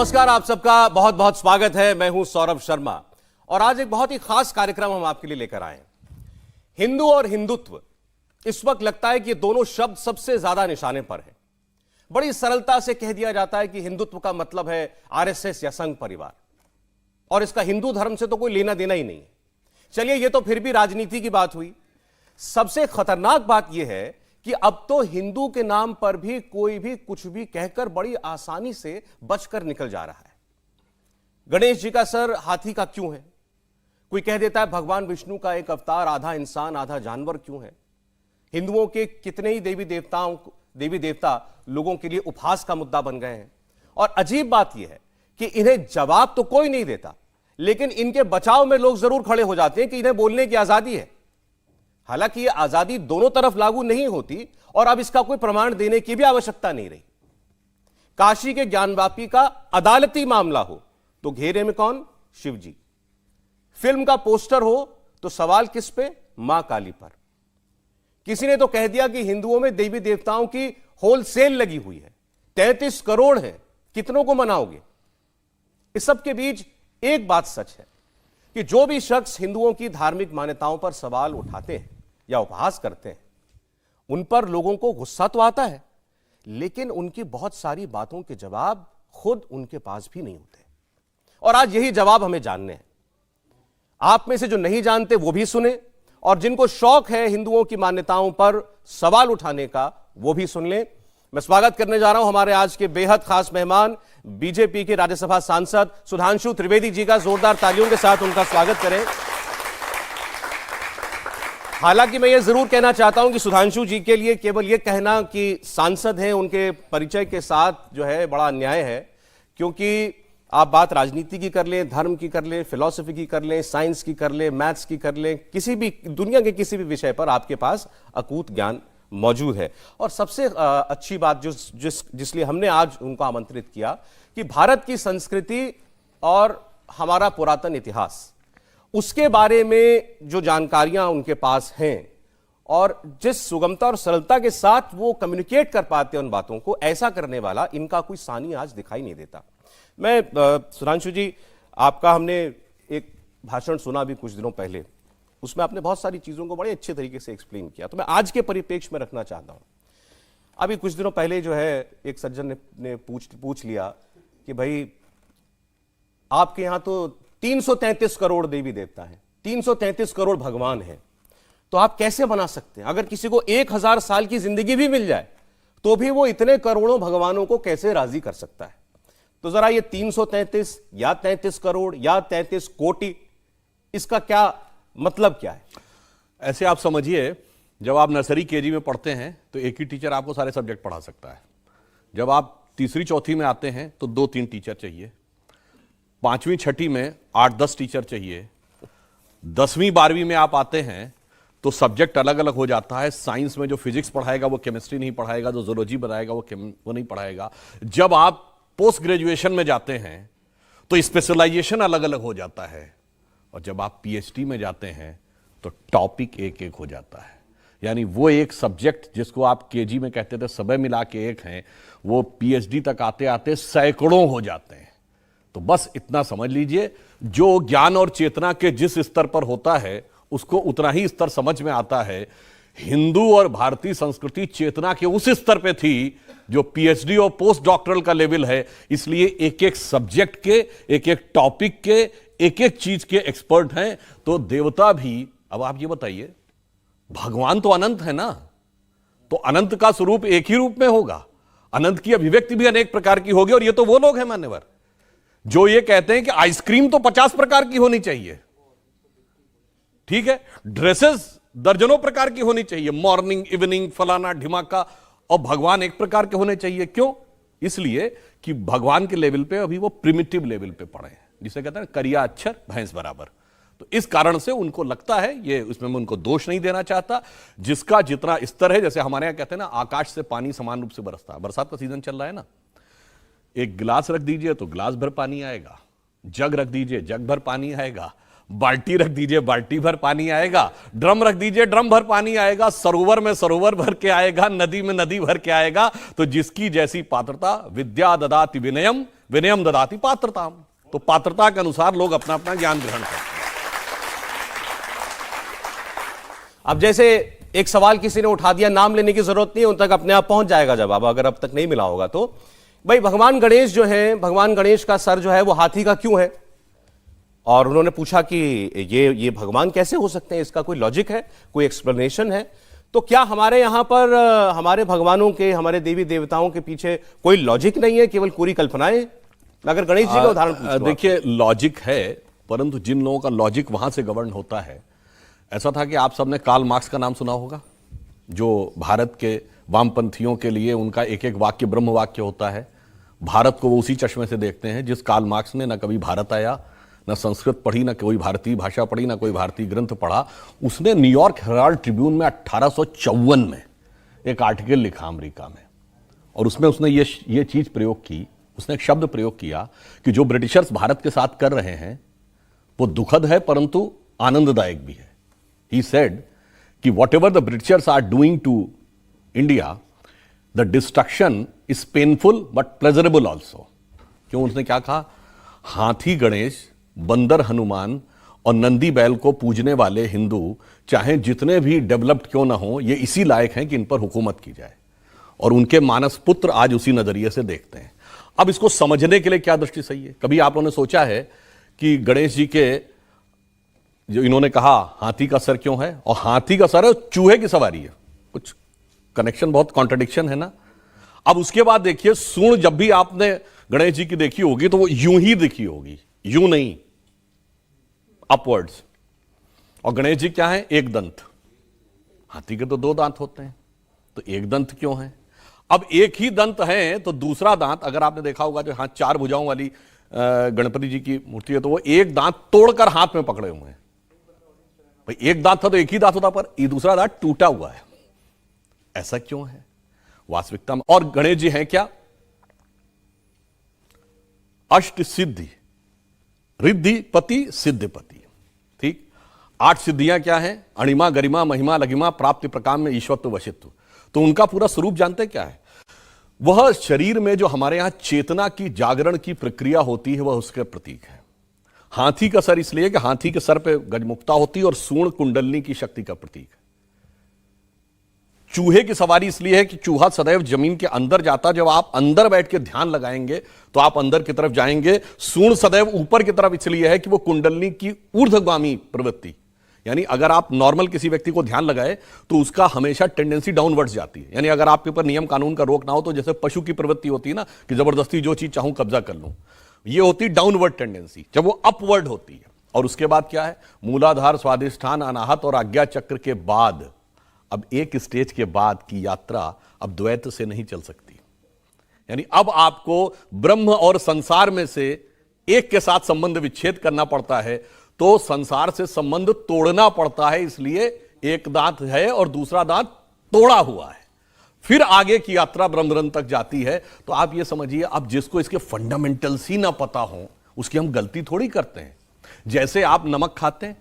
नमस्कार, आप सबका बहुत बहुत स्वागत है। मैं हूं सौरभ शर्मा और आज एक बहुत ही खास कार्यक्रम हम आपके लिए लेकर आए हैं। हिंदू और हिंदुत्व, इस वक्त लगता है कि ये दोनों शब्द सबसे ज्यादा निशाने पर हैं। बड़ी सरलता से कह दिया जाता है कि हिंदुत्व का मतलब है आरएसएस या संघ परिवार, और इसका हिंदू धर्म से तो कोई लेना देना ही नहीं है। चलिए, ये तो फिर भी राजनीति की बात हुई। सबसे खतरनाक बात यह है कि अब तो हिंदू के नाम पर भी कोई भी कुछ भी कहकर बड़ी आसानी से बचकर निकल जा रहा है। गणेश जी का सर हाथी का क्यों है? कोई कह देता है भगवान विष्णु का एक अवतार आधा इंसान आधा जानवर क्यों है? हिंदुओं के कितने ही देवी देवता लोगों के लिए उपहास का मुद्दा बन गए हैं। और अजीब बात यह है कि इन्हें जवाब तो कोई नहीं देता, लेकिन इनके बचाव में लोग जरूर खड़े हो जाते हैं कि इन्हें बोलने की आजादी है। हालांकि यह आजादी दोनों तरफ लागू नहीं होती और अब इसका कोई प्रमाण देने की भी आवश्यकता नहीं रही। काशी के ज्ञानवापी का अदालती मामला हो तो घेरे में कौन? शिव जी। फिल्म का पोस्टर हो तो सवाल किस पे? मां काली पर। किसी ने तो कह दिया कि हिंदुओं में देवी देवताओं की होलसेल लगी हुई है, 33 करोड़ है, कितनों को मनाओगे? इस सब के बीच एक बात सच है कि जो भी शख्स हिंदुओं की धार्मिक मान्यताओं पर सवाल उठाते हैं या उपहास करते हैं, उन पर लोगों को गुस्सा तो आता है, लेकिन उनकी बहुत सारी बातों के जवाब खुद उनके पास भी नहीं होते। और आज यही जवाब हमें जानने हैं। आप में से जो नहीं जानते वो भी सुने, और जिनको शौक है हिंदुओं की मान्यताओं पर सवाल उठाने का वो भी सुन लें। मैं स्वागत करने जा रहा हूं हमारे आज के बेहद खास मेहमान, बीजेपी के राज्यसभा सांसद सुधांशु त्रिवेदी जी का। जोरदार तालियों के साथ उनका स्वागत करें। हालांकि मैं ये जरूर कहना चाहता हूं कि सुधांशु जी के लिए केवल ये कहना कि सांसद हैं, उनके परिचय के साथ जो है बड़ा अन्याय है, क्योंकि आप बात राजनीति की कर लें, धर्म की कर लें, फिलॉसफी की कर लें, साइंस की कर लें, मैथ्स की कर लें, किसी भी दुनिया के किसी भी विषय पर आपके पास अकूत ज्ञान मौजूद है। और सबसे अच्छी बात जिसलिए हमने आज उनको आमंत्रित किया कि भारत की संस्कृति और हमारा पुरातन इतिहास, उसके बारे में जो जानकारियां उनके पास हैं और जिस सुगमता और सरलता के साथ वो कम्युनिकेट कर पाते हैं उन बातों को, ऐसा करने वाला इनका कोई सानी आज दिखाई नहीं देता। मैं सुधांशु जी, आपका हमने एक भाषण सुना भी कुछ दिनों पहले, उसमें आपने बहुत सारी चीजों को बड़े अच्छे तरीके से एक्सप्लेन किया, तो मैं आज के परिप्रेक्ष्य में रखना चाहता हूं। अभी कुछ दिनों पहले जो है एक सज्जन ने पूछ लिया कि भाई आपके यहां तो 333 करोड़ देवी देवता हैं, 333 करोड़ भगवान हैं, तो आप कैसे बना सकते हैं? अगर किसी को 1000 साल की जिंदगी भी मिल जाए तो भी वो इतने करोड़ों भगवानों को कैसे राजी कर सकता है? तो जरा ये 333 या 33 करोड़ या 33 कोटि, इसका क्या मतलब क्या है? ऐसे आप समझिए, जब आप नर्सरी केजी में पढ़ते हैं तो एक ही टीचर आपको सारे सब्जेक्ट पढ़ा सकता है। जब आप तीसरी चौथी में आते हैं तो 2-3 टीचर चाहिए। 5वीं छठी में 8-10 टीचर चाहिए। 10वीं 12वीं में आप आते हैं तो सब्जेक्ट अलग अलग हो जाता है। साइंस में जो फिजिक्स पढ़ाएगा वो केमिस्ट्री नहीं पढ़ाएगा, जो जूलॉजी बनाएगा वो नहीं पढ़ाएगा। जब आप पोस्ट ग्रेजुएशन में जाते हैं तो स्पेशलाइजेशन अलग अलग हो जाता है, और जब आप पीएचडी में जाते हैं तो टॉपिक एक एक हो जाता है। यानी वो एक सब्जेक्ट जिसको आप केजी में कहते थे सबे मिला के एक हैं, वो पीएचडी तक आते आते सैकड़ों हो जाते हैं। तो बस इतना समझ लीजिए, जो ज्ञान और चेतना के जिस स्तर पर होता है उसको उतना ही स्तर समझ में आता है। हिंदू और भारतीय संस्कृति चेतना के उस स्तर पे थी जो पीएचडी और पोस्ट डॉक्टरल का लेवल है। इसलिए एक एक सब्जेक्ट के, एक एक टॉपिक के, एक एक चीज के एक्सपर्ट हैं। तो देवता भी, अब आप ये बताइए, भगवान तो अनंत है ना, तो अनंत का स्वरूप एक ही रूप में होगा, अनंत की अभिव्यक्ति भी अनेक प्रकार की होगी। और ये तो वो लोग हैं मान्यवर जो ये कहते हैं कि आइसक्रीम तो 50 प्रकार की होनी चाहिए, ठीक है, ड्रेसेस दर्जनों प्रकार की होनी चाहिए, मॉर्निंग इवनिंग फलाना ढिमाका, और भगवान एक प्रकार के होने चाहिए। क्यों? इसलिए कि भगवान के लेवल पे अभी वो प्रिमिटिव लेवल पे पड़े हैं, जिसे कहते हैं करिया अक्षर भैंस बराबर। तो इस कारण से उनको लगता है, ये उसमें मैं उनको दोष नहीं देना चाहता, जिसका जितना स्तर है, जैसे हमारे यहां कहते हैं ना, आकाश से पानी समान रूप से बरसता है। बरसात का सीजन चल रहा है ना, एक गिलास रख दीजिए तो गिलास भर पानी आएगा, जग रख दीजिए जग भर पानी आएगा, बाल्टी रख दीजिए बाल्टी भर पानी आएगा, ड्रम रख दीजिए ड्रम भर पानी आएगा, सरोवर में सरोवर भर के आएगा, नदी में नदी भर के आएगा। तो जिसकी जैसी पात्रता, विद्या ददाति विनयम, विनयम ददाति पात्रताम। तो पात्रता के अनुसार लोग अपना अपना ज्ञान ग्रहण करते हैं। अब जैसे एक सवाल किसी ने उठा दिया, नाम लेने की जरूरत नहीं, उन तक अपने आप पहुंच जाएगा जवाब, अगर अब तक नहीं मिला होगा तो। भाई भगवान गणेश जो है, भगवान गणेश का सर जो है वो हाथी का क्यों है? और उन्होंने पूछा कि ये भगवान कैसे हो सकते हैं, इसका कोई लॉजिक है, कोई एक्सप्लेनेशन है? तो क्या हमारे यहां पर हमारे भगवानों के, हमारे देवी देवताओं के पीछे कोई लॉजिक नहीं है, केवल पूरी कल्पनाएं? अगर गणेश जी का उदाहरण पूछूं, देखिए लॉजिक है, परंतु जिन लोगों का लॉजिक वहां से गवर्न होता है, ऐसा था कि आप सबने कार्ल मार्क्स का नाम सुना होगा, जो भारत के वामपंथियों के लिए उनका एक एक वाक्य ब्रह्म वाक्य होता है। भारत को वो उसी चश्मे से देखते हैं जिस कार्ल मार्क्स ने न कभी भारत आया, न संस्कृत पढ़ी, न कोई भारतीय भाषा पढ़ी, न कोई भारतीय ग्रंथ पढ़ा। उसने न्यूयॉर्क हेराल्ड ट्रिब्यून में 1854 में एक आर्टिकल लिखा अमेरिका में, और उसमें उसने ये चीज प्रयोग की, उसने एक शब्द प्रयोग किया कि जो ब्रिटिशर्स भारत के साथ कर रहे हैं वो दुखद है परंतु आनंददायक भी है। He said कि whatever the Britishers are doing to India, the destruction is painful but pleasurable also। क्यों? उसने क्या कहा? हाथी गणेश, बंदर हनुमान और नंदी बैल को पूजने वाले हिंदू चाहे जितने भी डेवलप्ड क्यों ना हो, ये इसी लायक हैं कि इन पर हुकूमत की जाए, और उनके मानस पुत्र आज उसी नजरिए से देखते हैं। अब इसको समझने के लिए क्या दृष्टि सही है? कभी आप लोगों ने सोचा है कि गणेश जी के, जो इन्होंने कहा हाथी का सर क्यों है, और हाथी का सर है चूहे की सवारी है, कुछ कनेक्शन, बहुत कॉन्ट्रडिक्शन है ना। अब उसके बाद देखिए, सूंड जब भी आपने गणेश जी की देखी होगी तो वो यूं ही दिखी होगी, यूं नहीं, अपवर्ड्स। और गणेश जी क्या है? एक दंत। हाथी के तो दो दांत होते हैं, तो एक दंत क्यों है? अब एक ही दंत है तो दूसरा दांत, अगर आपने देखा होगा जो हाथ चार भुजाओं वाली गणपति जी की मूर्ति है, तो वो एक दांत तोड़कर हाथ में पकड़े हुए हैं। भाई एक दांत था तो एक ही दांत होता, पर ये दूसरा दांत टूटा हुआ है। ऐसा क्यों है वास्तविकता में? और गणेश जी हैं क्या? अष्ट सिद्धि, रिद्धिपति सिद्धिपति। ठीक, 8 सिद्धियां क्या हैं? अणिमा, गरिमा, महिमा, लघिमा, प्राप्ति, प्रकाम में ईश्वरत्व, वशित्व। तो उनका पूरा स्वरूप जानते क्या है? वह शरीर में जो हमारे यहां चेतना की जागरण की प्रक्रिया होती है, वह उसके प्रतीक है। हाथी का सर इसलिए कि हाथी के सर पे गजमुक्ता होती है, और सूंड कुंडलनी की शक्ति का प्रतीक है। चूहे की सवारी इसलिए है कि चूहा सदैव जमीन के अंदर जाता, जब आप अंदर बैठ के ध्यान लगाएंगे तो आप अंदर की तरफ जाएंगे। सूंड सदैव ऊपर की तरफ इसलिए है कि वो कुंडलनी की ऊर्ध्वगामी प्रवृत्ति, यानी अगर आप नॉर्मल किसी व्यक्ति को ध्यान लगाए तो उसका हमेशा टेंडेंसी डाउनवर्ड्स जाती है। यानी अगर आपके ऊपर नियम कानून का रोक ना हो, तो जैसे पशु की प्रवृत्ति होती है ना कि जबरदस्ती जो चीज चाहूं कब्जा कर लूं, ये होती डाउनवर्ड टेंडेंसी। जब वो अपवर्ड होती है, और उसके बाद क्या है? मूलाधार, स्वादिष्ठान, अनाहत और आज्ञा चक्र के बाद, अब एक स्टेज के बाद की यात्रा अब द्वैत से नहीं चल सकती। यानी अब आपको ब्रह्म और संसार में से एक के साथ संबंध विच्छेद करना पड़ता है, तो संसार से संबंध तोड़ना पड़ता है। इसलिए एक दांत है और दूसरा दांत तोड़ा हुआ है, फिर आगे की यात्रा ब्रह्मरंध तक जाती है। तो आप ये समझिए, अब जिसको इसके फंडामेंटल्स ही ना पता हो, उसकी हम गलती थोड़ी करते हैं। जैसे आप नमक खाते हैं,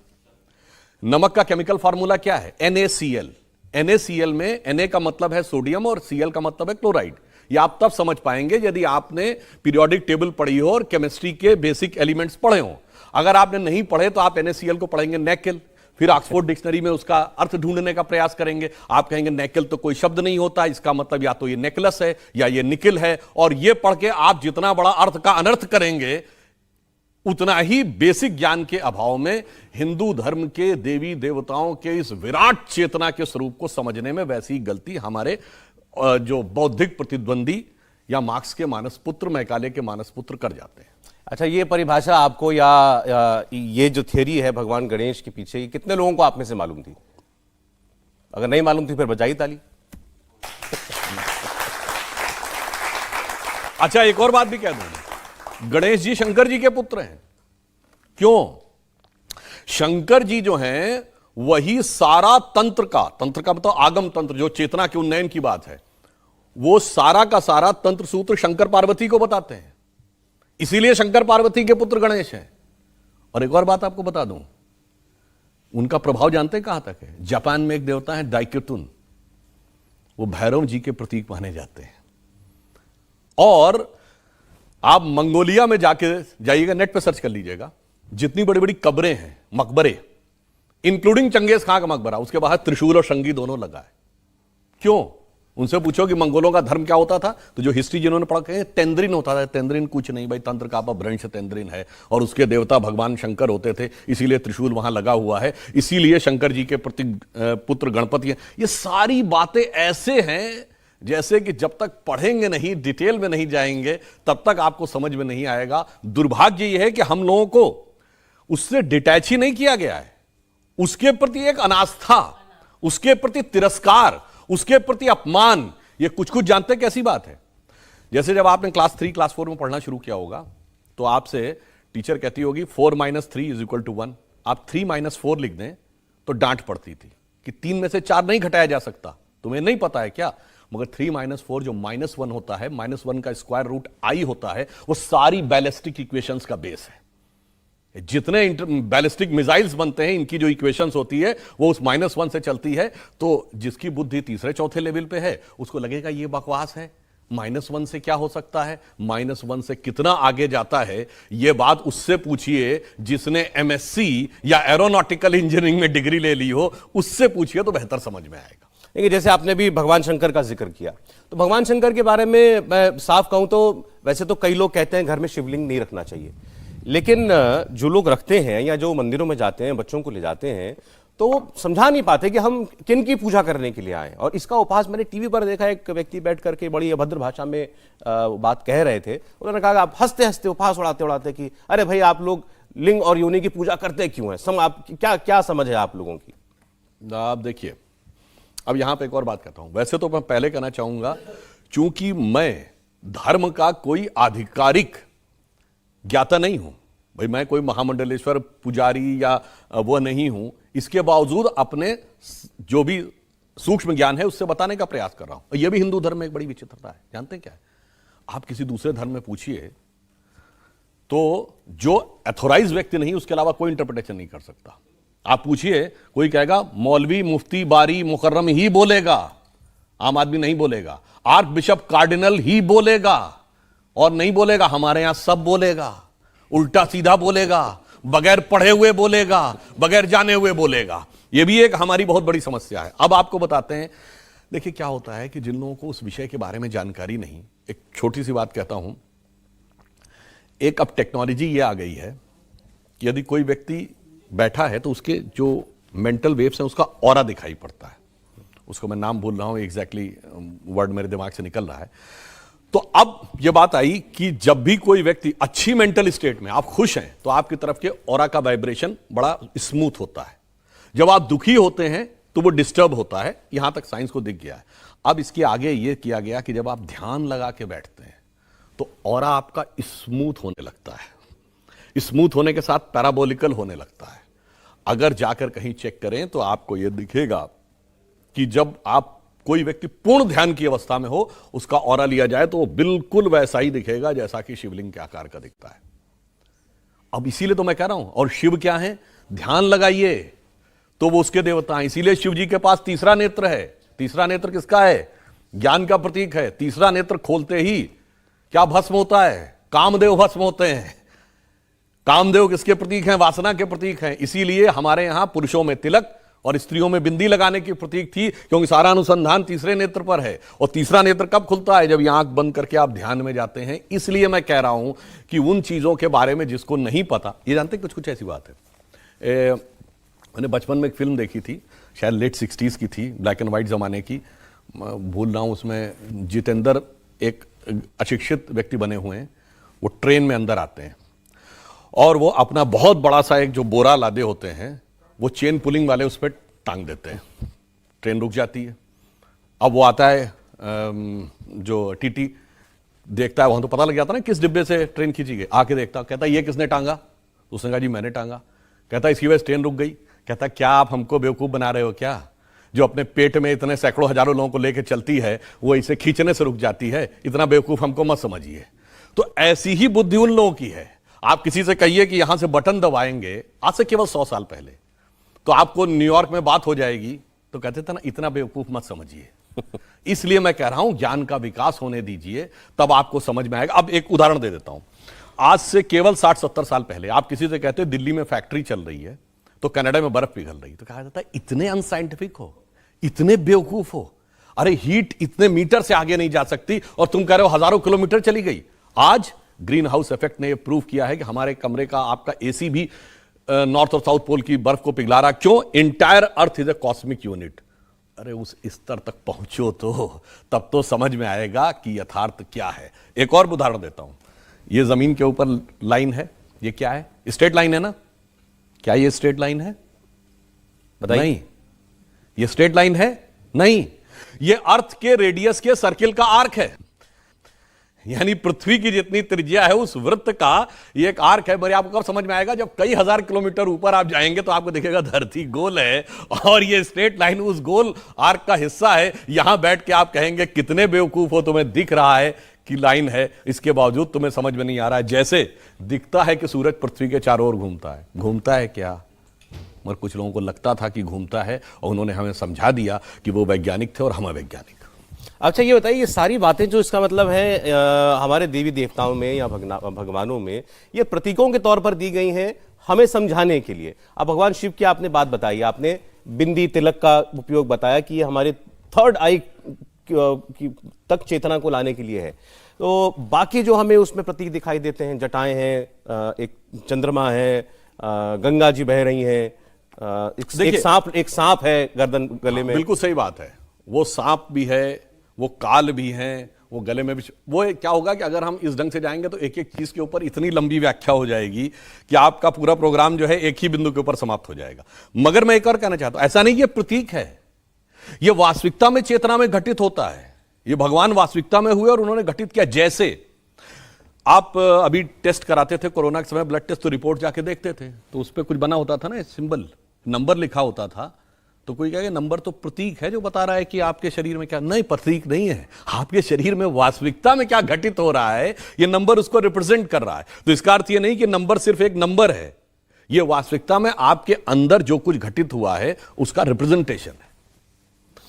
नमक का केमिकल फार्मूला क्या है? NaCl। NaCl में Na का मतलब है सोडियम और Cl का मतलब है क्लोराइड। ये आप तब समझ पाएंगे यदि आपने पीरियोडिक टेबल पढ़ी हो और केमिस्ट्री के बेसिक एलिमेंट्स पढ़े हो। अगर आपने नहीं पढ़े तो आप NaCl को पढ़ेंगे नेकेल, फिर ऑक्सफोर्ड डिक्शनरी में उसका अर्थ ढूंढने का प्रयास करेंगे। आप कहेंगे नेकेल तो कोई शब्द नहीं होता, इसका मतलब या तो ये नेकलेस है या ये निकिल है, और ये पढ़ के आप जितना बड़ा अर्थ का अनर्थ करेंगे, उतना ही बेसिक ज्ञान के अभाव में हिंदू धर्म के देवी देवताओं के इस विराट चेतना के स्वरूप को समझने में वैसी गलती हमारे जो बौद्धिक प्रतिद्वंदी या मार्क्स के मानसपुत्र, मैकाले के मानसपुत्र कर जाते हैं। अच्छा, ये परिभाषा आपको या ये जो थियरी है भगवान गणेश के पीछे, ये कितने लोगों को आप में से मालूम थी? अगर नहीं मालूम थी फिर बजाई ताली। अच्छा, एक और बात भी कह दूं, गणेश जी शंकर जी के पुत्र हैं। क्यों? शंकर जी जो हैं वही सारा तंत्र का मतलब आगम तंत्र, जो चेतना के उन्नयन की बात है, वो सारा का सारा तंत्र सूत्र शंकर पार्वती को बताते हैं। इसीलिए शंकर पार्वती के पुत्र गणेश हैं। और एक और बात आपको बता दूं, उनका प्रभाव जानते हैं कहां तक है? जापान में एक देवता है डाइक्योटुन, वो भैरव जी के प्रतीक माने जाते हैं। और आप मंगोलिया में जाइएगा, नेट पे सर्च कर लीजिएगा, जितनी बड़ी बड़ी कब्रें हैं, मकबरे, इंक्लूडिंग चंगेज खां का मकबरा, उसके बाहर त्रिशूल और शंगी दोनों लगा है। क्यों? उनसे पूछो कि मंगोलों का धर्म क्या होता था, तो जो हिस्ट्री जिन्होंने पढ़ा कहे तेंद्रिन होता था। तेंद्रिन कुछ नहीं भाई, तंत्र का अपभ्रंश तेंद्रिन है, और उसके देवता भगवान शंकर होते थे, इसीलिए त्रिशूल वहां लगा हुआ है, इसीलिए शंकर जी के पुत्र गणपति हैं। ये सारी बातें ऐसे हैं जैसे कि जब तक पढ़ेंगे नहीं, डिटेल में नहीं जाएंगे, तब तक आपको समझ में नहीं आएगा। दुर्भाग्य यह है कि हम लोगों को उससे डिटैच ही नहीं किया गया है। उसके प्रति एक अनास्था, उसके प्रति तिरस्कार, उसके प्रति अपमान, ये कुछ कुछ जानते कैसी बात है। जैसे जब आपने क्लास 3 क्लास 4 में पढ़ना शुरू किया होगा, तो आपसे टीचर कहती होगी 4 - 3 = 1। आप 3 - 4 लिख दें तो डांट पड़ती थी कि 3 में से 4 नहीं घटाया जा सकता। तुम्हें नहीं पता है क्या? मगर 3 - 4 जो -1 होता है, -1 का स्क्वायर रूट i होता है, वो सारी बैलिस्टिक इक्वेशंस का बेस है। जितने बैलिस्टिक मिसाइल्स बनते हैं, इनकी जो इक्वेशंस होती है वो उस -1 से चलती है। तो जिसकी बुद्धि तीसरे चौथे लेवल पे है, उसको लगेगा ये बकवास है, -1 से क्या हो सकता है, -1 से कितना आगे जाता है। ये बात उससे पूछिए जिसने MSc या एरोनॉटिकल इंजीनियरिंग में डिग्री ले ली हो, उससे पूछिए तो बेहतर समझ में आएगा। देखिए, जैसे आपने भी भगवान शंकर का जिक्र किया, तो भगवान शंकर के बारे में मैं साफ कहूं तो वैसे तो कई लोग कहते हैं घर में शिवलिंग नहीं रखना चाहिए, लेकिन जो लोग रखते हैं या जो मंदिरों में जाते हैं, बच्चों को ले जाते हैं, तो वो समझा नहीं पाते कि हम किन की पूजा करने के लिए आए। और इसका उपहास मैंने टीवी पर देखा, एक व्यक्ति बैठ करके बड़ी अभद्र भाषा में बात कह रहे थे। उन्होंने कहा आप हंसते हंसते उपहास उड़ाते उड़ाते कि अरे भाई आप लोग लिंग और योनि की पूजा करते क्यों हैं, आप क्या समझ है आप लोगों की? आप देखिए, अब यहां पे एक और बात कहता हूं। वैसे तो मैं पहले कहना चाहूंगा, चूंकि मैं धर्म का कोई आधिकारिक ज्ञाता नहीं हूं, भाई मैं कोई महामंडलेश्वर पुजारी या वो नहीं हूं, इसके बावजूद अपने जो भी सूक्ष्म ज्ञान है उससे बताने का प्रयास कर रहा हूं। यह भी हिंदू धर्म में एक बड़ी विचित्रता है। जानते हैं क्या है? आप किसी दूसरे धर्म में पूछिए तो जो अथोराइज व्यक्ति नहीं, उसके अलावा कोई इंटरप्रिटेशन नहीं कर सकता। आप पूछिए, कोई कहेगा मौलवी, मुफ्ती, बारी, मुकर्रम ही बोलेगा, आम आदमी नहीं बोलेगा। आर्क बिशप, कार्डिनल ही बोलेगा, और नहीं बोलेगा हमारे यहां सब बोलेगा, उल्टा सीधा बोलेगा, बगैर पढ़े हुए बोलेगा, बगैर जाने हुए बोलेगा। यह भी एक हमारी बहुत बड़ी समस्या है। अब आपको बताते हैं, देखिए क्या होता है कि जिन लोगों को उस विषय के बारे में जानकारी नहीं, एक छोटी सी बात कहता हूं। एक अब टेक्नोलॉजी ये आ गई है कि यदि कोई व्यक्ति बैठा है तो उसके जो मेंटल वेव्स हैं उसका ऑरा दिखाई पड़ता है। उसको मैं नाम भूल रहा हूं, एग्जैक्टली वर्ड मेरे दिमाग से निकल रहा है। तो अब यह बात आई कि जब भी कोई व्यक्ति अच्छी मेंटल स्टेट में, आप खुश हैं, तो आपकी तरफ के ऑरा का वाइब्रेशन बड़ा स्मूथ होता है। जब आप दुखी होते हैं तो वो डिस्टर्ब होता है। यहां तक साइंस को दिख गया है। अब इसके आगे यह किया गया कि जब आप ध्यान लगा के बैठते हैं तो ऑरा आपका स्मूथ होने लगता है। स्मूथ होने के साथ पैराबोलिकल होने लगता है। अगर जाकर कहीं चेक करें तो आपको यह दिखेगा कि जब आप कोई व्यक्ति पूर्ण ध्यान की अवस्था में हो, उसका ऑरा लिया जाए तो वो बिल्कुल वैसा ही दिखेगा जैसा कि शिवलिंग के आकार का दिखता है। अब इसीलिए तो मैं कह रहा हूं, और शिव क्या है? ध्यान लगाइए तो वो उसके देवता हैं। इसीलिए शिव जी के पास तीसरा नेत्र है। तीसरा नेत्र किसका है? ज्ञान का प्रतीक है। तीसरा नेत्र खोलते ही क्या भस्म होता है? कामदेव भस्म होते हैं। कामदेव किसके प्रतीक हैं? वासना के प्रतीक हैं। इसीलिए हमारे यहां पुरुषों में तिलक और स्त्रियों में बिंदी लगाने की प्रतीक थी, क्योंकि सारा अनुसंधान तीसरे नेत्र पर है। और तीसरा नेत्र कब खुलता है? जब ये आंख बंद करके आप ध्यान में जाते हैं। इसलिए मैं कह रहा हूं कि उन चीजों के बारे में जिसको नहीं पता, ये जानते कुछ कुछ ऐसी बात है। मैंने बचपन में एक फिल्म देखी थी, शायद लेट 60s की थी, ब्लैक एंड व्हाइट जमाने की, भूल रहा हूं। उसमें जितेंद्र एक अशिक्षित व्यक्ति बने हुए हैं। वो ट्रेन में अंदर आते हैं और वो अपना बहुत बड़ा सा एक जो बोरा लादे होते हैं, वो चेन पुलिंग वाले उस पर टांग देते हैं। ट्रेन रुक जाती है। अब वो आता है, जो टीटी देखता है, वहां तो पता लग जाता है ना किस डिब्बे से ट्रेन खींची गई। आके देखता, कहता ये किसने टांगा? उसने कहा जी मैंने टांगा। कहता इसकी वजह से ट्रेन रुक गई। कहता क्या आप हमको बेवकूफ बना रहे हो क्या? जो अपने पेट में इतने सैकड़ों हजारों लोगों को लेकर चलती है, वो इसे खींचने से रुक जाती है। इतना बेवकूफ हमको मत समझिए। तो ऐसी ही बुद्धि उन लोगों की है। आप किसी से कहिए कि यहां से बटन दबाएंगे, आज से केवल 100 साल पहले तो आपको न्यूयॉर्क में बात हो जाएगी। तो कहते थे ना, इतना बेवकूफ मत समझिए। इसलिए मैं कह रहा हूं ज्ञान का विकास होने दीजिए, तब आपको समझ में आएगा। अब एक उदाहरण दे देता हूं। आज से केवल 60-70 साल पहले आप किसी से कहते दिल्ली में फैक्ट्री चल रही है तो कनाडा में बर्फ पिघल रही, तो कहा जाता है इतने अनसाइंटिफिक हो, इतने बेवकूफ हो, अरे हीट इतने मीटर से आगे नहीं जा सकती और तुम कह रहे हो हजारों किलोमीटर चली गई। आज ग्रीन हाउस इफेक्ट ने यह प्रूव किया है कि हमारे कमरे का आपका एसी भी नॉर्थ और साउथ पोल की बर्फ को पिघला रहा। क्यों? Entire earth is a cosmic unit. अरे उस स्तर तक पहुंचो तो तब तो समझ में आएगा कि यथार्थ क्या है। एक और उदाहरण देता हूं। ये जमीन के ऊपर लाइन है, ये क्या है? स्ट्रेट लाइन है ना? क्या ये स्ट्रेट लाइन है? बताइए। नहीं, ये स्ट्रेट लाइन है नहीं, ये अर्थ के रेडियस के सर्किल का आर्क है। यानी पृथ्वी की जितनी त्रिज्या है उस वृत्त का ये एक आर्क है। मेरे आपको कब समझ में आएगा? जब कई हजार किलोमीटर ऊपर आप जाएंगे तो आपको दिखेगा धरती गोल है और ये स्ट्रेट लाइन उस गोल आर्क का हिस्सा है। यहां बैठ के आप कहेंगे कितने बेवकूफ हो, तुम्हें दिख रहा है कि लाइन है, इसके बावजूद तुम्हें समझ में नहीं आ रहा है। जैसे दिखता है कि सूरज पृथ्वी के चारों ओर घूमता है, घूमता है क्या? मगर कुछ लोगों को लगता था कि घूमता है और उन्होंने हमें समझा दिया कि वो वैज्ञानिक थे और हम अवैज्ञानिक। अच्छा ये बताइए, ये सारी बातें जो इसका मतलब है हमारे देवी देवताओं में या भगवानों में ये प्रतीकों के तौर पर दी गई हैं हमें समझाने के लिए। अब भगवान शिव की आपने बात बताई, आपने बिंदी तिलक का उपयोग बताया कि ये हमारे थर्ड आई तक चेतना को लाने के लिए है। तो बाकी जो हमें उसमें प्रतीक दिखाई देते हैं, जटाएं हैं, एक चंद्रमा है, गंगा जी बह रही हैं, एक सांप है गर्दन गले में। बिल्कुल सही बात है, वो सांप भी है, वो काल भी हैं, वो गले में भी। वो क्या होगा कि अगर हम इस ढंग से जाएंगे तो एक एक चीज के ऊपर इतनी लंबी व्याख्या हो जाएगी कि आपका पूरा प्रोग्राम जो है एक ही बिंदु के ऊपर समाप्त हो जाएगा। मगर मैं एक और कहना चाहता हूं, ऐसा नहीं कि प्रतीक है, ये वास्तविकता में चेतना में घटित होता है। ये भगवान वास्तविकता में हुए और उन्होंने घटित किया। जैसे आप अभी टेस्ट कराते थे कोरोना के समय, ब्लड टेस्ट, तो रिपोर्ट जाके देखते थे तो उस पर कुछ बना होता था ना, सिंबल, नंबर लिखा होता था। तो कोई कहेगा नंबर तो प्रतीक है जो बता रहा है कि आपके शरीर में क्या। नहीं, प्रतीक नहीं है, आपके शरीर में वास्तविकता में क्या घटित हो रहा है ये नंबर उसको रिप्रेजेंट कर रहा है। तो इसका अर्थ ये नहीं कि नंबर सिर्फ एक नंबर है, ये वास्तविकता में आपके अंदर जो कुछ घटित हुआ है उसका रिप्रेजेंटेशन है।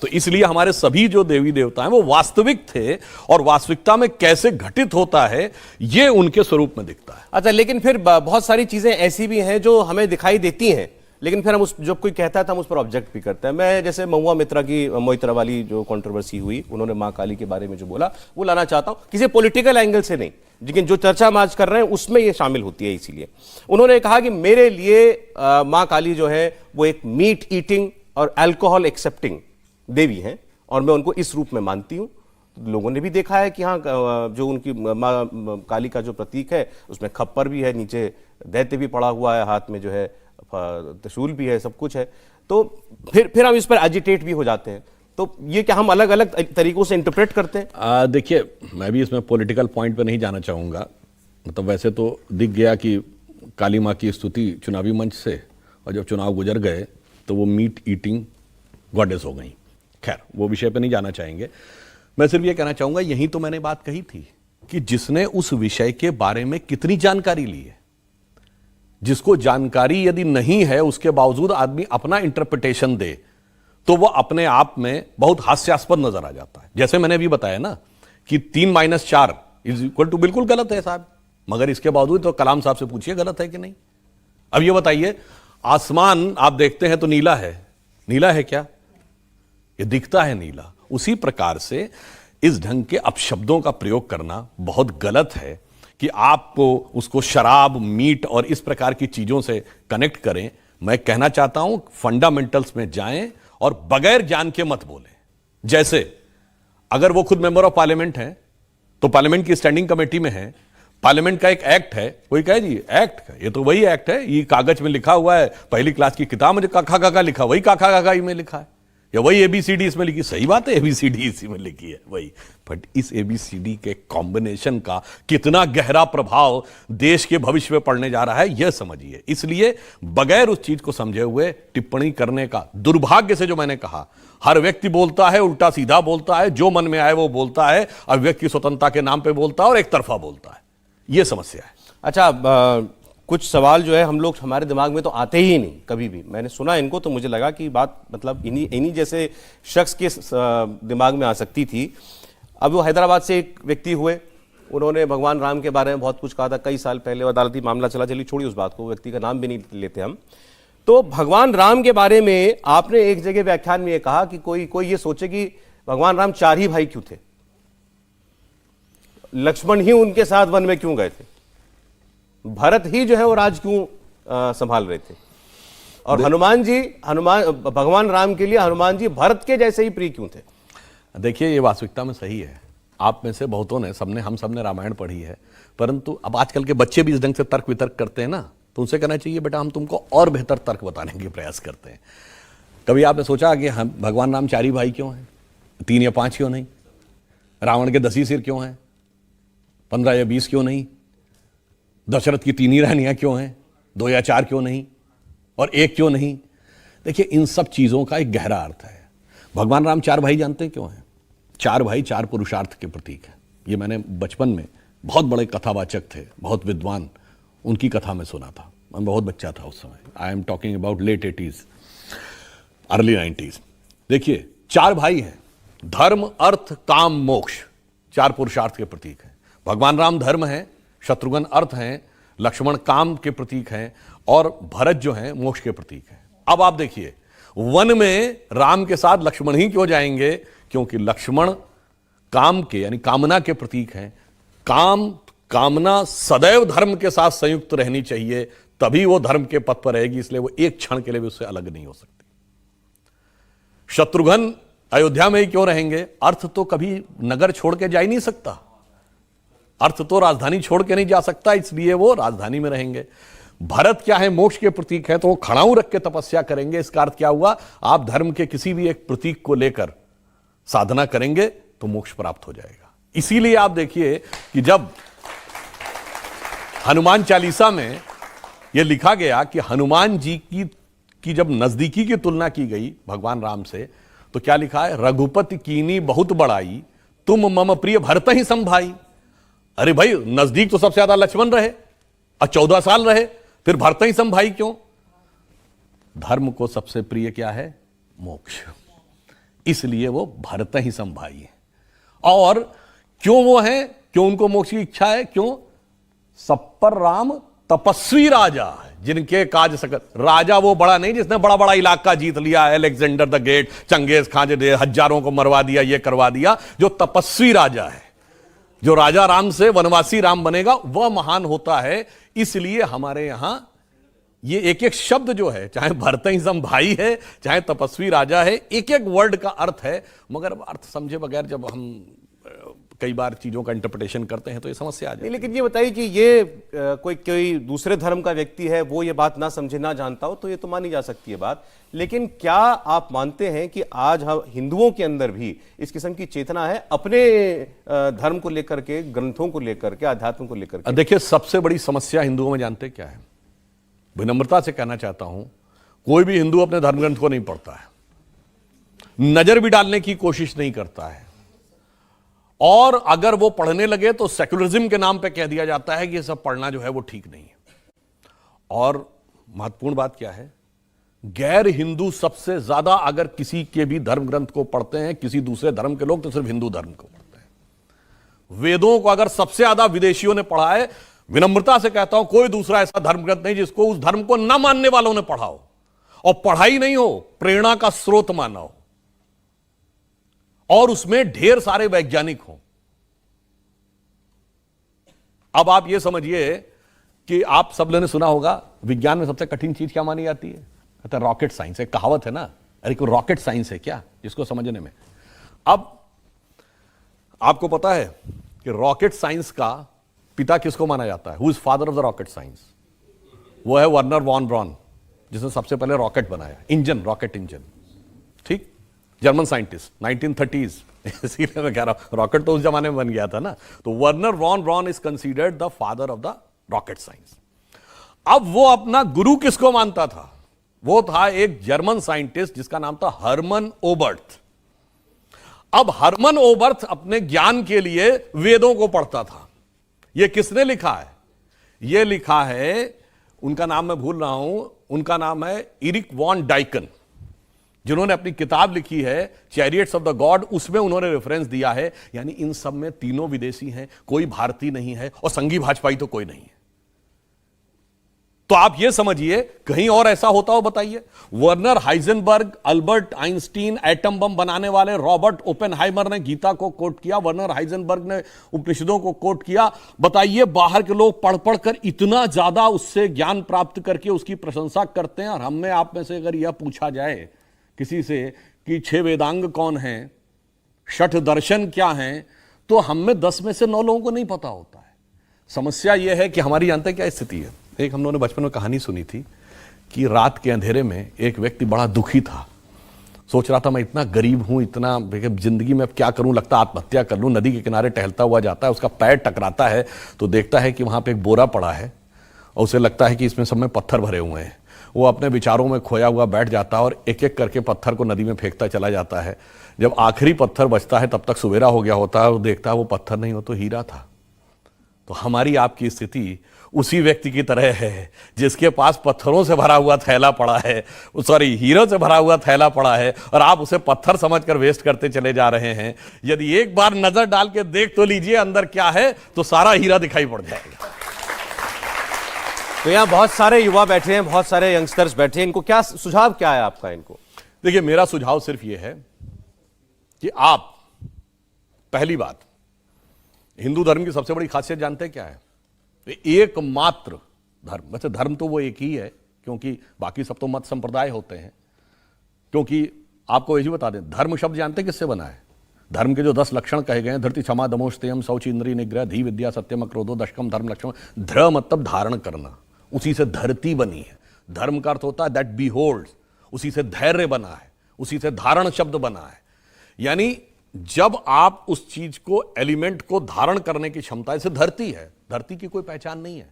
तो इसलिए हमारे सभी जो देवी देवता हैं वो वास्तविक थे और वास्तविकता में कैसे घटित होता है ये उनके स्वरूप में दिखता है। अच्छा, लेकिन फिर बहुत सारी चीजें ऐसी भी हैं जो हमें दिखाई देती हैं, लेकिन फिर हम उस जब कोई कहता है तो हम उस पर ऑब्जेक्ट भी करते हैं। मैं जैसे महुआ मित्रा की मोइत्रा वाली जो कंट्रोवर्सी हुई, उन्होंने मां काली के बारे में जो बोला वो लाना चाहता हूं, किसी पॉलिटिकल एंगल से नहीं, लेकिन जो चर्चा हम आज कर रहे हैं उसमें ये शामिल होती है। इसीलिए उन्होंने कहा कि मेरे लिए मां काली जो है वो एक मीट ईटिंग और अल्कोहल एक्सेप्टिंग देवी हैं और मैं उनको इस रूप में मानती हूं। लोगों ने भी देखा है कि हाँ, जो उनकी मां काली का जो प्रतीक है उसमें खप्पर भी है, नीचे दैत्य भी पड़ा हुआ है, हाथ में जो है त्रिशूल भी है, सब कुछ है। तो फिर हम इस पर एजिटेट भी हो जाते हैं। तो ये क्या हम अलग अलग तरीकों से इंटरप्रेट करते हैं? देखिए, मैं भी इसमें पॉलिटिकल पॉइंट पे नहीं जाना चाहूंगा। मतलब वैसे तो दिख गया कि काली माँ की स्तुति चुनावी मंच से, और जब चुनाव गुजर गए तो वो मीट ईटिंग गॉडेस हो गई। खैर, वो विषय पे नहीं जाना चाहेंगे। मैं सिर्फ ये कहना चाहूंगा, यही तो मैंने बात कही थी कि जिसने उस विषय के बारे में कितनी जानकारी ली है, जिसको जानकारी यदि नहीं है उसके बावजूद आदमी अपना इंटरप्रिटेशन दे तो वह अपने आप में बहुत हास्यास्पद नजर आ जाता है। जैसे मैंने अभी बताया ना कि 3 - 4 = बिल्कुल गलत है साहब, मगर इसके बावजूद तो कलाम साहब से पूछिए गलत है कि नहीं। अब ये बताइए, आसमान आप देखते हैं तो नीला है, नीला है क्या? ये दिखता है नीला। उसी प्रकार से इस ढंग के अपशब्दों का प्रयोग करना बहुत गलत है कि आपको उसको शराब, मीट और इस प्रकार की चीजों से कनेक्ट करें। मैं कहना चाहता हूं फंडामेंटल्स में जाएं और बगैर जान के मत बोलें। जैसे अगर वो खुद मेंबर ऑफ पार्लियामेंट हैं तो पार्लियामेंट की स्टैंडिंग कमेटी में है, पार्लियामेंट का एक एक्ट है, कोई कहे जी एक्ट का, ये तो वही एक्ट है, ये कागज में लिखा हुआ है, पहली क्लास की किताब में काखा काका लिखा, वही काखा काका में लिखा है, या वही एबीसीडी इसमें लिखी। सही बात है, एबीसीडी इसी में लिखी है वही, बट इस एबीसीडी के कॉम्बिनेशन का कितना गहरा प्रभाव देश के भविष्य में पड़ने जा रहा है यह समझिए। इसलिए बगैर उस चीज को समझे हुए टिप्पणी करने का, दुर्भाग्य से जो मैंने कहा, हर व्यक्ति बोलता है, उल्टा सीधा बोलता है, जो मन में आए वो बोलता है, अभिव्यक्ति स्वतंत्रता के नाम पे बोलता है और एक तरफा बोलता है, यह समस्या है। अच्छा, कुछ सवाल जो है हम लोग हमारे दिमाग में तो आते ही नहीं कभी भी। मैंने सुना इनको तो मुझे लगा कि बात मतलब इन्हीं जैसे शख्स के दिमाग में आ सकती थी। अब वो हैदराबाद से एक व्यक्ति हुए, उन्होंने भगवान राम के बारे में बहुत कुछ कहा था कई साल पहले, अदालती मामला चला, चलिए छोड़िए उस बात को, व्यक्ति का नाम भी नहीं लेते हम। तो भगवान राम के बारे में आपने एक जगह व्याख्यान में ये कहा कि कोई ये सोचे कि भगवान राम 4 ही भाई क्यों थे, लक्ष्मण ही उनके साथ वन में क्यों गए थे, भरत ही जो है वो राज क्यों संभाल रहे थे, और भगवान राम के लिए हनुमान जी भरत के जैसे ही प्रिय क्यों थे। देखिए, ये वास्तविकता में सही है। आप में से बहुतों ने, हम सबने रामायण पढ़ी है, परंतु अब आजकल के बच्चे भी इस ढंग से तर्क वितर्क करते हैं ना, तो उनसे कहना चाहिए बेटा हम तुमको और बेहतर तर्क बताने के प्रयास करते हैं। कभी आपने सोचा कि हम भगवान राम 4 ही भाई क्यों हैं, 3 या 5 क्यों नहीं, रावण के 10 ही सिर क्यों हैं, 15 या 20 क्यों नहीं, दशरथ की 3 ही रानियां क्यों हैं, 2 या 4 क्यों नहीं, और 1 क्यों नहीं। देखिए, इन सब चीजों का एक गहरा अर्थ है। भगवान राम 4 भाई जानते हैं क्यों हैं? 4 भाई 4 पुरुषार्थ के प्रतीक है। ये मैंने बचपन में, बहुत बड़े कथावाचक थे, बहुत विद्वान, उनकी कथा में सुना था। मैं बहुत बच्चा था उस समय। I am talking about late 80s, early 90s। देखिए, 4 भाई हैं, धर्म, अर्थ, काम, मोक्ष, 4 पुरुषार्थ के प्रतीक हैं। भगवान राम धर्म है, शत्रुघ्न अर्थ हैं, लक्ष्मण काम के प्रतीक हैं, और भरत जो हैं मोक्ष के प्रतीक हैं। अब आप देखिए, वन में राम के साथ लक्ष्मण ही क्यों जाएंगे? क्योंकि लक्ष्मण काम के, यानी कामना के प्रतीक हैं। कामना सदैव धर्म के साथ संयुक्त रहनी चाहिए, तभी वो धर्म के पथ पर रहेगी, इसलिए वो एक क्षण के लिए भी उससे अलग नहीं हो सकती। शत्रुघ्न अयोध्या में ही क्यों रहेंगे? अर्थ तो कभी नगर छोड़ के जा ही नहीं सकता, अर्थ तो राजधानी छोड़ के नहीं जा सकता, इसलिए वो राजधानी में रहेंगे। भरत क्या है? मोक्ष के प्रतीक है, तो वो खड़ाऊ रख के तपस्या करेंगे। इसका अर्थ क्या हुआ? आप धर्म के किसी भी एक प्रतीक को लेकर साधना करेंगे तो मोक्ष प्राप्त हो जाएगा। इसीलिए आप देखिए कि जब हनुमान चालीसा में यह लिखा गया कि हनुमान जी की जब नजदीकी की तुलना की गई भगवान राम से, तो क्या लिखा है? रघुपति कीनी बहुत बड़ाई, तुम मम प्रिय भरत ही संभाई। अरे भाई, नजदीक तो सबसे ज्यादा लक्ष्मण रहे और 14 साल रहे, फिर भरत ही संभाई क्यों? धर्म को सबसे प्रिय क्या है? मोक्ष, इसलिए वो भरत ही संभाई है। और क्यों वो है? क्यों उनको मोक्ष की इच्छा है? क्यों? सब पर राम तपस्वी राजा है, जिनके काज सकत। राजा वो बड़ा नहीं जिसने बड़ा बड़ा इलाका जीत लिया, Alexander the great, Genghis Khan हजारों को मरवा दिया, ये करवा दिया। जो तपस्वी राजा है, जो राजा राम से वनवासी राम बनेगा, वह महान होता है। इसलिए हमारे यहां ये एक एक शब्द जो है, चाहे भरतहिसम भाई है, चाहे तपस्वी राजा है, एक एक वर्ड का अर्थ है। मगर अर्थ समझे बगैर जब हम कई बार चीजों का इंटरप्रिटेशन करते हैं तो ये समस्या आ जाती है। लेकिन ये बताइए कि ये कोई दूसरे धर्म का व्यक्ति है, वो ये बात ना समझे, ना जानता हो, तो ये तो मानी जा सकती है बात। लेकिन क्या आप मानते हैं कि आज हम हिंदुओं के अंदर भी इस किस्म की चेतना है अपने धर्म को लेकर के, ग्रंथों को लेकर के, आध्यात्म को लेकर के? देखिए, सबसे बड़ी समस्या हिंदुओं में जानते क्या है? विनम्रता से कहना चाहता हूं, कोई भी हिंदू अपने धर्म ग्रंथ को नहीं पढ़ता है, नजर भी डालने की कोशिश नहीं करता है, और अगर वो पढ़ने लगे तो सेक्युलरिज्म के नाम पे कह दिया जाता है कि ये सब पढ़ना जो है वो ठीक नहीं है। और महत्वपूर्ण बात क्या है? गैर हिंदू सबसे ज्यादा अगर किसी के भी धर्म ग्रंथ को पढ़ते हैं, किसी दूसरे धर्म के लोग, तो सिर्फ हिंदू धर्म को पढ़ते हैं। वेदों को अगर सबसे ज्यादा विदेशियों ने पढ़ा है, विनम्रता से कहता हूं, कोई दूसरा ऐसा धर्म ग्रंथ नहीं जिसको उस धर्म को न मानने वालों ने पढ़ा हो, और पढ़ाई नहीं हो, प्रेरणा का स्रोत माना हो, और उसमें ढेर सारे वैज्ञानिक हों। अब आप यह समझिए कि आप सब लोगों ने सुना होगा, विज्ञान में सबसे कठिन चीज क्या मानी जाती है? कहते हैं रॉकेट साइंस। एक कहावत है ना, अरे कोई रॉकेट साइंस है क्या, जिसको समझने में। अब आपको पता है कि रॉकेट साइंस का पिता किसको माना जाता है? Who is father of the rocket science? वो है वर्नर वॉन ब्रॉन, जिसने सबसे पहले रॉकेट बनाया, इंजन, रॉकेट इंजन। ठीक, जर्मन साइंटिस्ट, 1930s। इसीलिए मैं कह रहा हूं, रॉकेट तो उस जमाने में बन गया था ना। तो Wernher von Braun is considered the father of the rocket science. अब वो अपना गुरु किसको मानता था? वो था एक जर्मन साइंटिस्ट जिसका नाम था हर्मन ओबर्ट। अब हर्मन ओबर्ट अपने ज्ञान के लिए वेदों को पढ़ता था। यह किसने लिखा है? यह लिखा है उनका नाम मैं भूल रहा हूं, उनका नाम है इरिक वॉन डाइकन, जिन्होंने अपनी किताब लिखी है चैरियट्स ऑफ द गॉड, उसमें उन्होंने रेफरेंस दिया है। यानी इन सब में तीनों विदेशी हैं, कोई भारतीय नहीं है और संघी भाजपाई तो कोई नहीं है। तो आप यह समझिए कहीं और ऐसा होता हो बताइए। Werner Heisenberg, Albert Einstein, atom bomb बनाने वाले रॉबर्ट ओपेनहाइमर ने गीता को कोट किया, वर्नर हाइजेनबर्ग ने उपनिषदों को कोट किया। बताइए बाहर के लोग पढ़ पढ़ कर इतना ज्यादा उससे ज्ञान प्राप्त करके उसकी प्रशंसा करते हैं, और हमें आप में से अगर यह पूछा जाए किसी से कि 6 वेदांग कौन हैं, 6 दर्शन क्या हैं, तो हम में 10 में से 9 लोगों को नहीं पता होता है। समस्या यह है कि हमारी जानते क्या स्थिति है। एक हम लोगों ने बचपन में कहानी सुनी थी कि रात के अंधेरे में एक व्यक्ति बड़ा दुखी था, सोच रहा था मैं इतना गरीब हूं, इतना जिंदगी में क्या करूं, लगता आत्महत्या कर लूं। नदी के किनारे टहलता हुआ जाता है, उसका पैर टकराता है तो देखता है कि वहां पे एक बोरा पड़ा है और उसे लगता है कि इसमें सब में पत्थर भरे हुए हैं। वो अपने विचारों में खोया हुआ बैठ जाता है और एक एक करके पत्थर को नदी में फेंकता चला जाता है। जब आखिरी पत्थर बचता है तब तक सवेरा हो गया होता है, वो देखता है वो पत्थर नहीं, वो तो हीरा था। तो हमारी आपकी स्थिति उसी व्यक्ति की तरह है जिसके पास पत्थरों से भरा हुआ थैला पड़ा है, सॉरी हीरो से भरा हुआ थैला पड़ा है, और आप उसे पत्थर समझकर वेस्ट करते चले जा रहे हैं। यदि एक बार नजर डाल के देख तो लीजिए अंदर क्या है, तो सारा हीरा दिखाई पड़ जाएगा। तो यहाँ बहुत सारे युवा बैठे हैं, बहुत सारे यंगस्टर्स बैठे हैं, इनको क्या सुझाव क्या है आपका इनको? देखिए मेरा सुझाव सिर्फ यह है कि आप, पहली बात, हिंदू धर्म की सबसे बड़ी खासियत जानते हैं क्या है? एकमात्र धर्म, वैसे धर्म तो वो एक ही है क्योंकि बाकी सब तो मत संप्रदाय होते हैं। क्योंकि आपको ये बता दें, धर्म शब्द जानते हैं किससे बना है? धर्म के जो 10 लक्षण कहे गए हैं, धृति क्षमा दमोस्तेयम शौच इंद्रिय निग्रह धी विद्या सत्यम अक्रोधो दशकम धर्म लक्षण। ध्र मतलब धारण करना, उसी से धरती बनी है। धर्म का अर्थ होता है दैट बिहोल्ड्स, उसी से धैर्य बना है, उसी से धारण शब्द बना है। यानी जब आप उस चीज को, एलिमेंट को धारण करने की क्षमता, से धरती है, धरती की कोई पहचान नहीं है,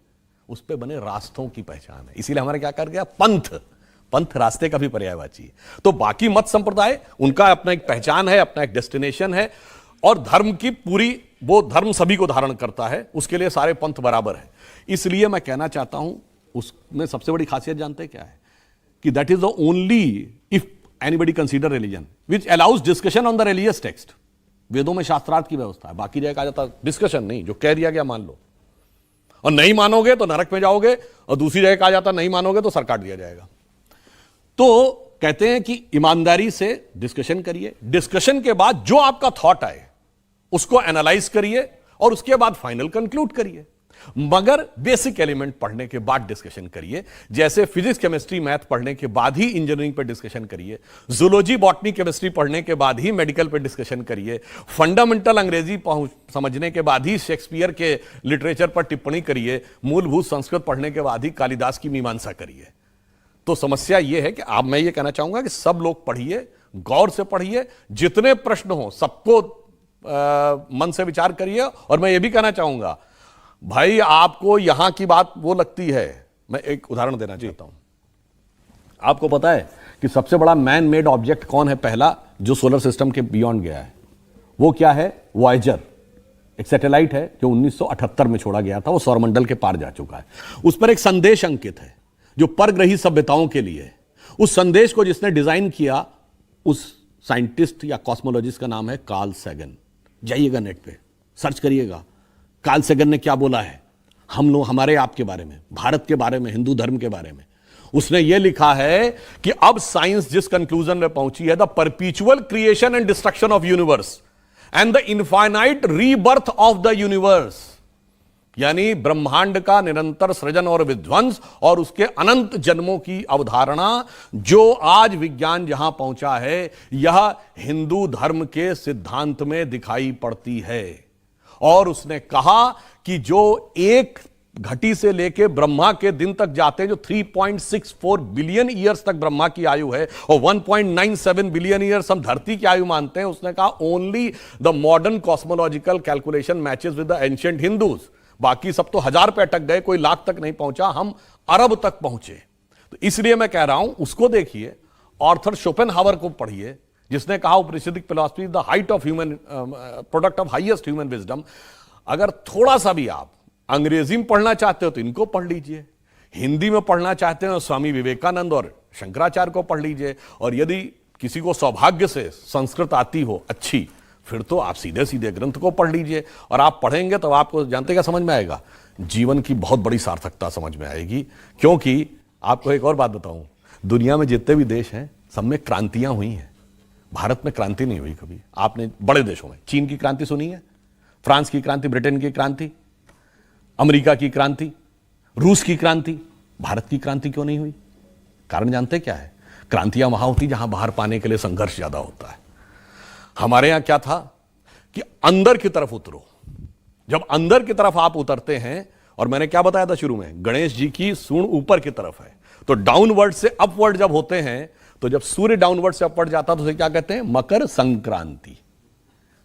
उस पे बने रास्तों की पहचान है। इसीलिए हमारे क्या कर गया, पंथ, पंथ रास्ते का भी पर्यायवाची है। तो बाकी मत संप्रदाय, उनका अपना एक पहचान है, अपना एक डेस्टिनेशन है, और धर्म की पूरी, वो धर्म सभी को धारण करता है, उसके लिए सारे पंथ बराबर है। इसलिए मैं कहना चाहता हूं, उसमें सबसे बड़ी खासियत जानते क्या है कि that is the only, if anybody consider religion which allows discussion on the religious text. वेदों में शास्त्रार्थ की व्यवस्था है, बाकी जगह कहा जाता है डिस्कशन नहीं, जो कह दिया गया मान लो, और नहीं मानोगे तो नरक में जाओगे, और दूसरी जगह कहा जाता नहीं मानोगे तो सर काट दिया जाएगा। तो कहते हैं कि ईमानदारी से डिस्कशन करिए, डिस्कशन के बाद जो आपका थॉट आए उसको एनालाइज करिए और उसके बाद फाइनल कंक्लूड करिए। मगर बेसिक एलिमेंट पढ़ने के बाद डिस्कशन करिए, जैसे फिजिक्स केमिस्ट्री मैथ पढ़ने के बाद ही इंजीनियरिंग पर डिस्कशन करिए, जूलॉजी बॉटनी केमिस्ट्री पढ़ने के बाद ही मेडिकल पर डिस्कशन करिए, फंडामेंटल अंग्रेजी समझने के बाद ही शेक्सपियर के लिटरेचर पर टिप्पणी करिए, मूलभूत संस्कृत पढ़ने के बाद ही कालिदास की मीमांसा करिए। तो समस्या यह है कि आप, मैं ये कहना चाहूंगा कि सब लोग पढ़िए, गौर से पढ़िए, जितने प्रश्न हो सबको मन से विचार करिए। और मैं ये भी कहना चाहूंगा, भाई आपको यहां की बात वो लगती है, मैं एक उदाहरण देना चाहता हूं। आपको पता है कि सबसे बड़ा मैन मेड ऑब्जेक्ट कौन है पहला जो सोलर सिस्टम के बियॉन्ड गया है? वो क्या है? वॉयेजर, एक सैटेलाइट है जो 1978 में छोड़ा गया था, वो सौरमंडल के पार जा चुका है। उस पर एक संदेश अंकित है जो परग्रही सभ्यताओं के लिए है। उस संदेश को जिसने डिजाइन किया, उस साइंटिस्ट या कॉस्मोलॉजिस्ट का नाम है कार्ल सैगन। जाइएगा नेट पे सर्च करिएगा, कार्ल सैगन ने क्या बोला है हम लोग, हमारे आपके बारे में, भारत के बारे में, हिंदू धर्म के बारे में। उसने यह लिखा है कि अब साइंस जिस कंक्लूजन में पहुंची है, the परपीचुअल creation and destruction of universe and the infinite rebirth of the universe, यानी ब्रह्मांड का निरंतर सृजन और विध्वंस और उसके अनंत जन्मों की अवधारणा, जो आज विज्ञान जहां पहुंचा है, यह हिंदू धर्म के सिद्धांत में दिखाई पड़ती है। और उसने कहा कि जो एक घटी से लेके ब्रह्मा के दिन तक जाते हैं, जो 3.64 बिलियन ईयर्स तक ब्रह्मा की आयु है और 1.97 बिलियन ईयर्स हम धरती की आयु मानते हैं, उसने कहा only the modern cosmological calculation matches with the ancient Hindus. बाकी सब तो 1000 पे अटक गए, कोई लाख तक नहीं पहुंचा, हम अरब तक पहुंचे। तो इसलिए मैं कह रहा हूं, उसको देखिए, आर्थर शोपेनहावर को पढ़िए, जिसने कहा Upanishadic philosophy the height of human, product of highest human wisdom. अगर थोड़ा सा भी आप अंग्रेजी में पढ़ना चाहते हो तो इनको पढ़ लीजिए, हिंदी में पढ़ना चाहते हैं तो स्वामी विवेकानंद और शंकराचार्य को पढ़ लीजिए, और यदि किसी को सौभाग्य से संस्कृत आती हो अच्छी, फिर तो आप सीधे सीधे ग्रंथ को पढ़ लीजिए, और आप पढ़ेंगे तो आपको जानते क्या समझ में आएगा, जीवन की बहुत बड़ी सार्थकता समझ में आएगी। क्योंकि आपको एक और बात बताऊं, दुनिया में जितने भी देश हैं सब में क्रांतियां हुई हैं, भारत में क्रांति नहीं हुई कभी। आपने बड़े देशों में चीन की क्रांति सुनी है, फ्रांस की क्रांति, ब्रिटेन की क्रांति, अमेरिका की क्रांति, रूस की क्रांति, भारत की क्रांति क्यों नहीं हुई? कारण जानते क्या है? क्रांतियां वहां होती जहां बाहर पाने के लिए संघर्ष ज्यादा होता है। हमारे यहां क्या था कि अंदर की तरफ उतरो। जब अंदर की तरफ आप उतरते हैं, और मैंने क्या बताया था शुरू में, गणेश जी की सूंड ऊपर की तरफ है, तो डाउनवर्ड से अपवर्ड जब होते हैं, तो जब सूर्य डाउनवर्ड से अपवर्ड जाता है तो उसे क्या कहते हैं? मकर संक्रांति।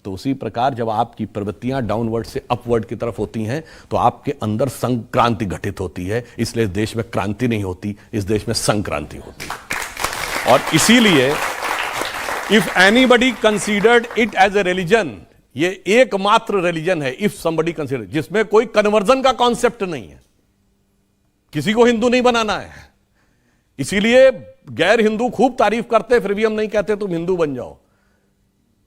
तो उसी प्रकार जब आपकी प्रवृत्तियां डाउनवर्ड से अपवर्ड की तरफ होती हैं तो आपके अंदर संक्रांति घटित होती है। इसलिए इस देश में क्रांति नहीं होती, इस देश में संक्रांति होती है। और इसीलिए if anybody considered it as a religion, ये एकमात्र रिलीजन है, इफ समबडी कंसीडर, जिसमें कोई कन्वर्जन का कॉन्सेप्ट नहीं है। किसी को हिंदू नहीं बनाना है। इसीलिए गैर हिंदू खूब तारीफ करते, फिर भी हम नहीं कहते तुम हिंदू बन जाओ।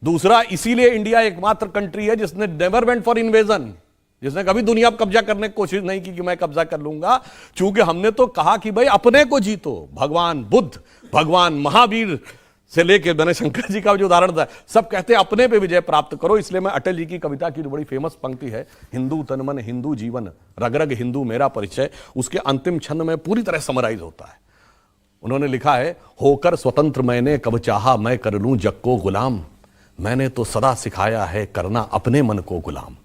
दूसरा, इसीलिए इंडिया एकमात्र कंट्री है जिसने नेवर वेंट फॉर इन्वेजन, जिसने कभी दुनिया पर कब्जा करने की कोशिश नहीं की कि मैं कब्जा कर लूंगा। चूंकि हमने तो कहा कि भाई अपने को जीतो। भगवान बुद्ध, भगवान महावीर से लेके, मैंने शंकर जी का जो उदाहरण था, सब कहते हैं अपने पे विजय प्राप्त करो। इसलिए मैं अटल जी की कविता की जो बड़ी फेमस पंक्ति है, हिंदू तन मन हिंदू जीवन, रग रग हिंदू मेरा परिचय, उसके अंतिम छंद में पूरी तरह समराइज होता है। उन्होंने लिखा है, होकर स्वतंत्र मैंने कब चाहा मैं कर लूं जग को गुलाम, मैंने तो सदा सिखाया है करना अपने मन को गुलाम।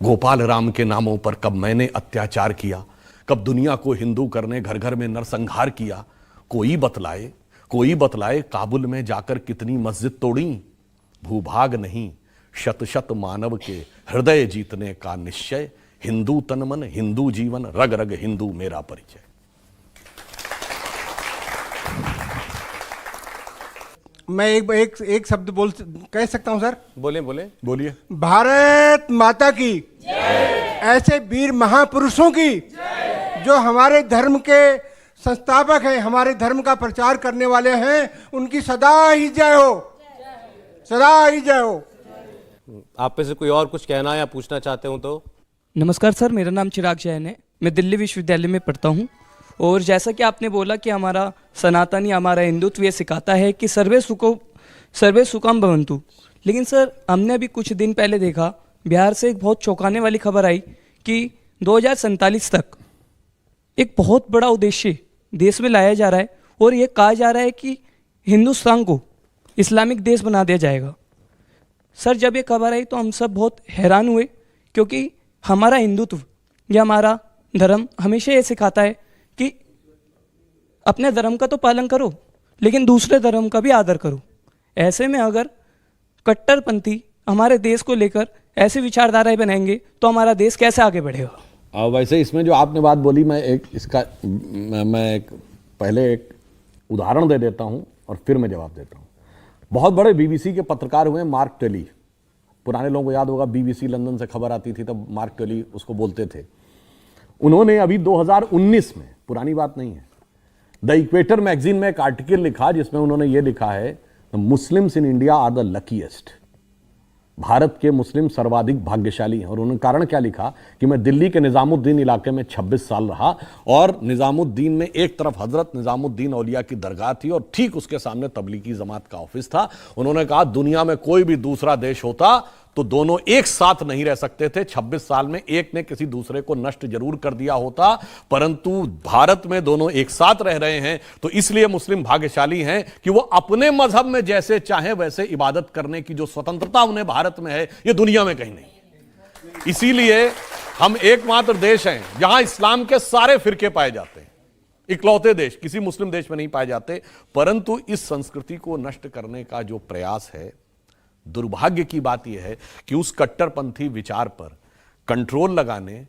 गोपाल राम के नामों पर कब मैंने अत्याचार किया, कब दुनिया को हिंदू करने घर घर में नरसंहार किया। कोई बतलाए काबुल में जाकर कितनी मस्जिद तोड़ी। भूभाग नहीं शत शत मानव के हृदय जीतने का निश्चय, हिंदू तन मन हिंदू जीवन, रग रग हिंदू मेरा परिचय। मैं एक शब्द कह सकता हूं सर? बोलिए। भारत माता की, ऐसे वीर महापुरुषों की जो हमारे धर्म के संस्थापक हैं, हमारे धर्म का प्रचार करने वाले हैं, उनकी सदा ही जय हो, सदा ही जय हो। आप में से कोई और कुछ कहना या पूछना चाहते हो तो? नमस्कार सर, मेरा नाम चिराग जैन है, मैं दिल्ली विश्वविद्यालय में पढ़ता हूँ। और जैसा कि आपने बोला कि हमारा सनातनी, हमारा हिंदुत्व ये सिखाता है कि सर्वे सुखम भवन्तु। लेकिन सर, हमने अभी कुछ दिन पहले देखा, बिहार से एक बहुत चौंकाने वाली खबर आई कि 2047 तक एक बहुत बड़ा उद्देश्य देश में लाया जा रहा है, और ये कहा जा रहा है कि हिंदुस्तान को इस्लामिक देश बना दिया जाएगा। सर, जब ये खबर आई तो हम सब बहुत हैरान हुए, क्योंकि हमारा हिंदुत्व या हमारा धर्म हमेशा ये सिखाता है कि अपने धर्म का तो पालन करो, लेकिन दूसरे धर्म का भी आदर करो। ऐसे में अगर कट्टरपंथी हमारे देश को लेकर ऐसी विचारधाराएं बनाएंगे तो हमारा देश कैसे आगे बढ़ेगा? वैसे इसमें जो आपने बात बोली, मैं पहले एक उदाहरण दे देता हूं और फिर मैं जवाब देता हूं। बहुत बड़े बीबीसी के पत्रकार हुए मार्क टेली। पुराने लोगों को याद होगा, बीबीसी लंदन से खबर आती थी तब मार्क टेली उसको बोलते थे। उन्होंने अभी 2019 में, पुरानी बात नहीं है, द इक्वेटर मैगजीन में एक आर्टिकल लिखा जिसमें उन्होंने ये लिखा है, the Muslims in India are the luckiest. Bharat के मुस्लिम सर्वाधिक भाग्यशाली हैं। और उन्होंने कारण क्या लिखा कि मैं दिल्ली के निजामुद्दीन इलाके में 26 साल रहा, और निजामुद्दीन में एक तरफ हजरत निजामुद्दीन औलिया की दरगाह थी और ठीक उसके सामने तबलीगी जमात का ऑफिस था। उन्होंने कहा दुनिया में कोई भी दूसरा देश होता तो दोनों एक साथ नहीं रह सकते थे। 26 साल में एक ने किसी दूसरे को नष्ट जरूर कर दिया होता, परंतु भारत में दोनों एक साथ रह रहे हैं। तो इसलिए मुस्लिम भाग्यशाली हैं कि वो अपने मजहब में जैसे चाहे वैसे इबादत करने की जो स्वतंत्रता उन्हें भारत में है, ये दुनिया में कहीं नहीं। इसीलिए हम एकमात्र देश हैं जहां इस्लाम के सारे फिरके पाए जाते हैं। इकलौते देश, किसी मुस्लिम देश में नहीं पाए जाते। परंतु इस संस्कृति को नष्ट करने का जो प्रयास है, दुर्भाग्य की बात यह है कि उस कट्टरपंथी विचार पर कंट्रोल लगाने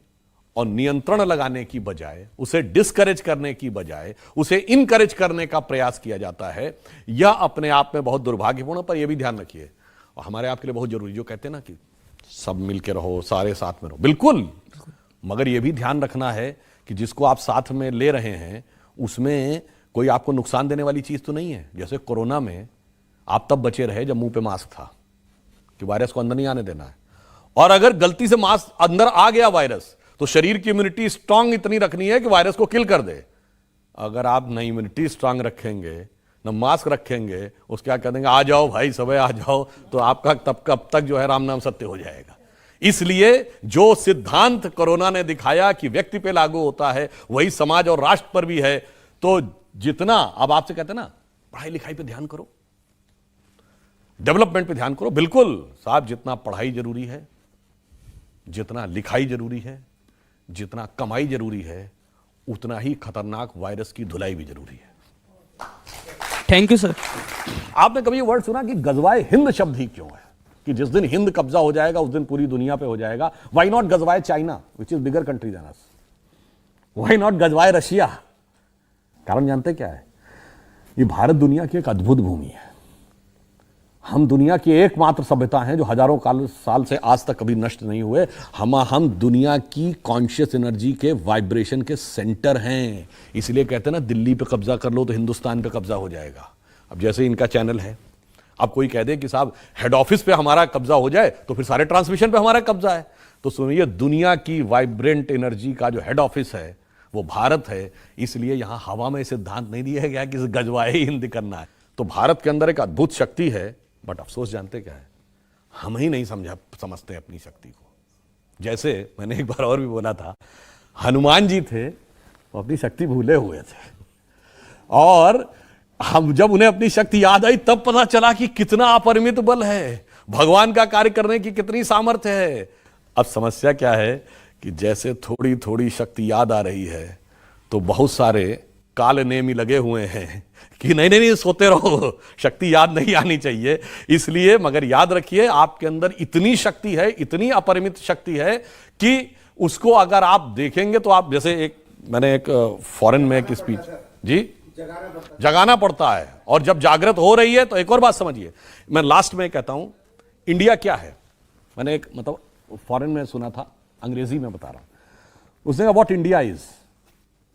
और नियंत्रण लगाने की बजाय, उसे डिस्करेज करने की बजाय उसे इनकरेज करने का प्रयास किया जाता है। यह अपने आप में बहुत दुर्भाग्यपूर्ण। पर यह भी ध्यान रखिए, और हमारे आपके लिए बहुत जरूरी, जो कहते हैं ना कि सब मिलके रहो, सारे साथ में रहो, बिल्कुल, मगर यह भी ध्यान रखना है कि जिसको आप साथ में ले रहे हैं उसमें कोई आपको नुकसान देने वाली चीज तो नहीं है। जैसे कोरोना में आप तब बचे रहे जब मुंह पे मास्क था कि वायरस को अंदर नहीं आने देना है, और अगर गलती से मास्क अंदर आ गया वायरस तो शरीर की इम्यूनिटी स्ट्रांग इतनी रखनी है कि वायरस को किल कर दे। अगर आप न इम्यूनिटी स्ट्रांग रखेंगे न मास्क रखेंगे, उसके क्या कह देंगे आ जाओ भाई सबे आ जाओ, तो आपका तब कब तक जो है राम नाम सत्य हो जाएगा। इसलिए जो सिद्धांत कोरोना ने दिखाया कि व्यक्ति पे लागू होता है वही समाज और राष्ट्र पर भी है। तो जितना अब आपसे कहते हैं ना पढ़ाई लिखाई पे ध्यान करो, डेवलपमेंट पे ध्यान करो, बिल्कुल साहब जितना पढ़ाई जरूरी है, जितना लिखाई जरूरी है, जितना कमाई जरूरी है, उतना ही खतरनाक वायरस की धुलाई भी जरूरी है। Thank you sir. आपने कभी ये वर्ड सुना कि गजवाए हिंद शब्द ही क्यों है? कि जिस दिन हिंद कब्जा हो जाएगा उस दिन पूरी दुनिया पे हो जाएगा। व्हाई नॉट गजवाए China which is bigger country than us? Why not गजवाए रशिया? कारण जानते क्या है? ये भारत दुनिया की एक अद्भुत भूमि है। हम दुनिया की एकमात्र सभ्यता हैं जो हजारों साल से आज तक कभी नष्ट नहीं हुए। हम दुनिया की कॉन्शियस एनर्जी के वाइब्रेशन के सेंटर हैं। इसलिए कहते हैं ना दिल्ली पे कब्जा कर लो तो हिंदुस्तान पे कब्जा हो जाएगा। अब जैसे इनका चैनल है, अब कोई कह दे कि साहब हेड ऑफिस पे हमारा कब्जा हो जाए तो फिर सारे ट्रांसमिशन पे हमारा कब्जा है। तो सुनिए, दुनिया की वाइब्रेंट एनर्जी का जो हेड ऑफिस है वो भारत है। इसलिए यहां हवा में सिद्धांत नहीं दिया गया कि गजवाए हिंद करना है। तो भारत के अंदर एक अद्भुत शक्ति है, बट अफसोस जानते क्या है? हम ही नहीं समझते अपनी शक्ति को। जैसे मैंने एक बार और भी बोला था, हनुमान जी थे वो अपनी शक्ति भूले हुए थे, और हम जब उन्हें अपनी शक्ति याद आई तब पता चला कि कितना अपरिमित बल है, भगवान का कार्य करने की कितनी सामर्थ्य है। अब समस्या क्या है कि जैसे थोड़ी थोड़ी शक्ति याद आ रही है तो बहुत सारे काल नेमी लगे हुए हैं कि नहीं सोते रहो, शक्ति याद नहीं आनी चाहिए। इसलिए मगर याद रखिए, आपके अंदर इतनी शक्ति है, इतनी अपरिमित शक्ति है कि उसको अगर आप देखेंगे तो आप जैसे मैंने एक फॉरेन में एक स्पीच जी जगाना पड़ता है, और जब जागृत हो रही है तो एक और बात समझिए। मैं लास्ट में कहता हूं इंडिया क्या है। मैंने एक मतलब फॉरेन में सुना था, अंग्रेजी में बता रहा हूं। उसने कहा व्हाट इंडिया इज।